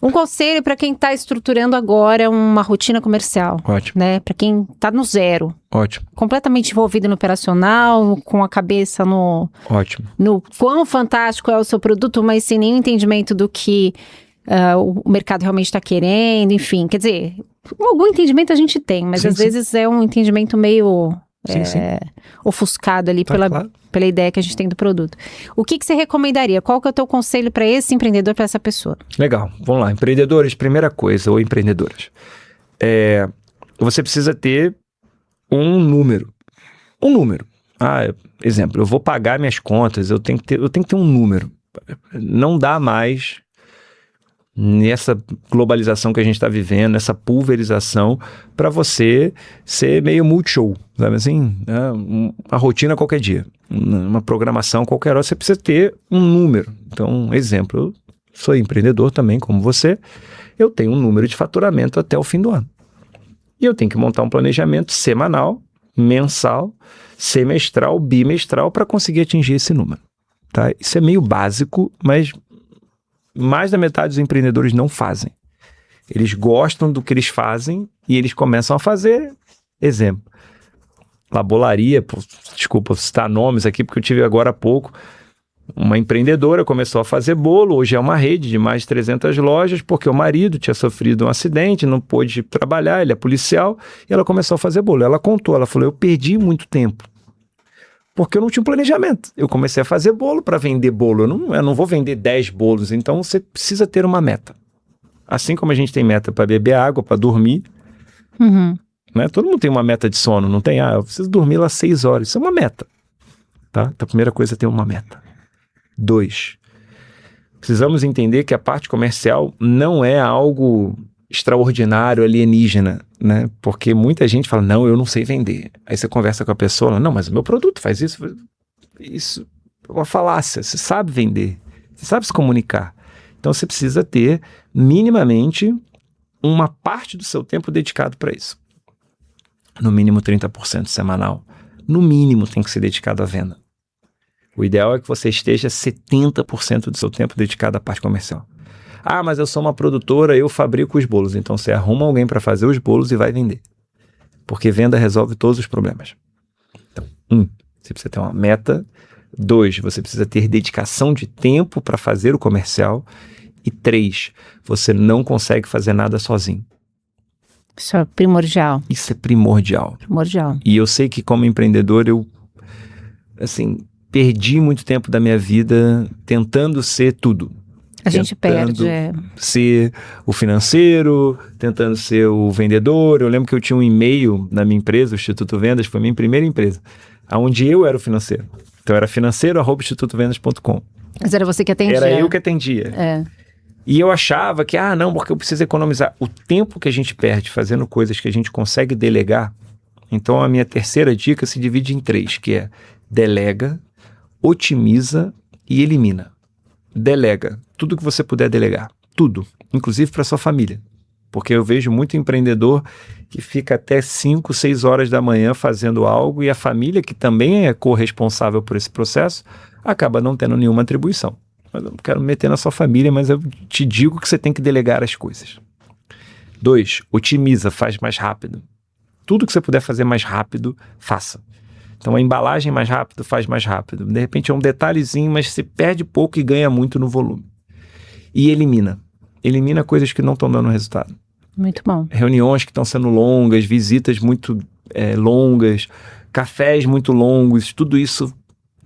Um conselho para quem está estruturando agora uma rotina comercial, ótimo, né? Para quem está no zero, ótimo, completamente envolvido no operacional, com a cabeça ótimo. no quão fantástico é o seu produto, mas sem nenhum entendimento do que o mercado realmente está querendo, enfim. Quer dizer, algum entendimento a gente tem, mas Sim, às sim. vezes é um entendimento meio Sim, sim. ofuscado ali Tá pela claro. ideia que a gente tem do produto. O que você recomendaria? Qual que é o teu conselho para esse empreendedor, para essa pessoa? Legal, vamos lá. Empreendedores, primeira coisa, ou empreendedoras. Você precisa ter um número. Um número. Exemplo, eu vou pagar minhas contas, eu tenho que ter um número. Não dá mais nessa globalização que a gente está vivendo, nessa pulverização, para você ser meio multishow, sabe assim? Uma rotina qualquer dia, uma programação qualquer hora, você precisa ter um número. Então, exemplo, eu sou empreendedor também, como você, eu tenho um número de faturamento até o fim do ano. E eu tenho que montar um planejamento semanal, mensal, semestral, bimestral, para conseguir atingir esse número. Tá? Isso é meio básico, mas mais da metade dos empreendedores não fazem. Eles gostam do que eles fazem e eles começam a fazer. Exemplo, Labolaria, desculpa citar nomes aqui, porque eu tive agora há pouco, uma empreendedora começou a fazer bolo, hoje é uma rede de mais de 300 lojas, porque o marido tinha sofrido um acidente, não pôde trabalhar, ele é policial, e ela começou a fazer bolo. Ela contou, ela falou, eu perdi muito tempo, porque eu não tinha um planejamento. Eu comecei a fazer bolo para vender bolo. Eu não vou vender 10 bolos. Então, você precisa ter uma meta. Assim como a gente tem meta para beber água, para dormir. Uhum. Né? Todo mundo tem uma meta de sono, não tem? Eu preciso dormir lá 6 horas. Isso é uma meta. Tá? Então, a primeira coisa é ter uma meta. 2. Precisamos entender que a parte comercial não é algo extraordinário, alienígena, né? Porque muita gente fala, não, eu não sei vender. Aí você conversa com a pessoa, não, mas o meu produto faz isso. Isso é uma falácia. Você sabe vender, você sabe se comunicar. Então você precisa ter minimamente uma parte do seu tempo dedicado para isso. No mínimo 30% semanal. No mínimo tem que ser dedicado à venda. O ideal é que você esteja 70% do seu tempo dedicado à parte comercial. Mas eu sou uma produtora, eu fabrico os bolos. Então você arruma alguém para fazer os bolos e vai vender. Porque venda resolve todos os problemas. Então, 1, você precisa ter uma meta. 2, você precisa ter dedicação de tempo para fazer o comercial. E 3, você não consegue fazer nada sozinho. Isso é primordial. Isso é primordial. Primordial. E eu sei que como empreendedor eu, perdi muito tempo da minha vida tentando ser tudo. A gente perde. Ser o financeiro, tentando ser o vendedor. Eu lembro que eu tinha um e-mail na minha empresa, o Instituto Vendas, foi a minha primeira empresa, onde eu era o financeiro. Então era financeiro@institutovendas.com. Mas era você que atendia. Era eu que atendia. É. E eu achava que, não, porque eu preciso economizar. O tempo que a gente perde fazendo coisas que a gente consegue delegar. Então a minha terceira dica se divide em 3, que é delega, otimiza e elimina. Delega tudo que você puder delegar, tudo, inclusive para sua família, porque eu vejo muito empreendedor que fica até 5, 6 horas da manhã fazendo algo e a família, que também é corresponsável por esse processo, acaba não tendo nenhuma atribuição. Mas eu não quero me meter na sua família, mas eu te digo que você tem que delegar as coisas. 2, otimiza, faz mais rápido. Tudo que você puder fazer mais rápido, faça. Então a embalagem mais rápido faz mais rápido. De repente é um detalhezinho, mas você perde pouco e ganha muito no volume. E elimina coisas que não estão dando resultado. Muito bom. Reuniões que estão sendo longas, visitas muito longas, cafés muito longos, tudo isso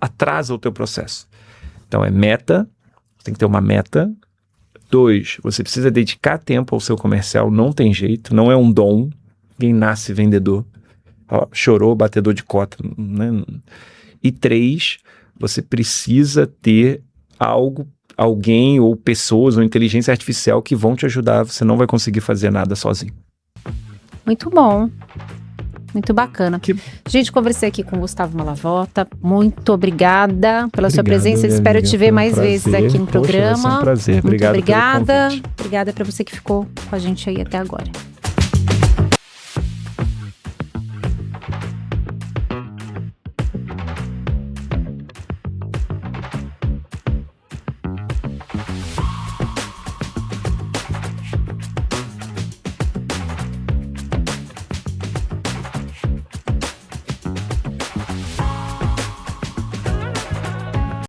atrasa o teu processo. Então meta, tem que ter uma meta. 2, você precisa dedicar tempo ao seu comercial, não tem jeito, não é um dom, ninguém nasce vendedor. Chorou, batedor de cota, né? E 3, você precisa ter alguém ou pessoas ou inteligência artificial que vão te ajudar, você não vai conseguir fazer nada sozinho. Muito bom. Muito bacana. Gente, conversei aqui com o Gustavo Malavota. Muito obrigada pela sua presença. Espero te ver mais vezes aqui no programa. Vai ser um prazer. Muito Obrigado obrigada. pelo convite. Obrigada para você que ficou com a gente aí até agora.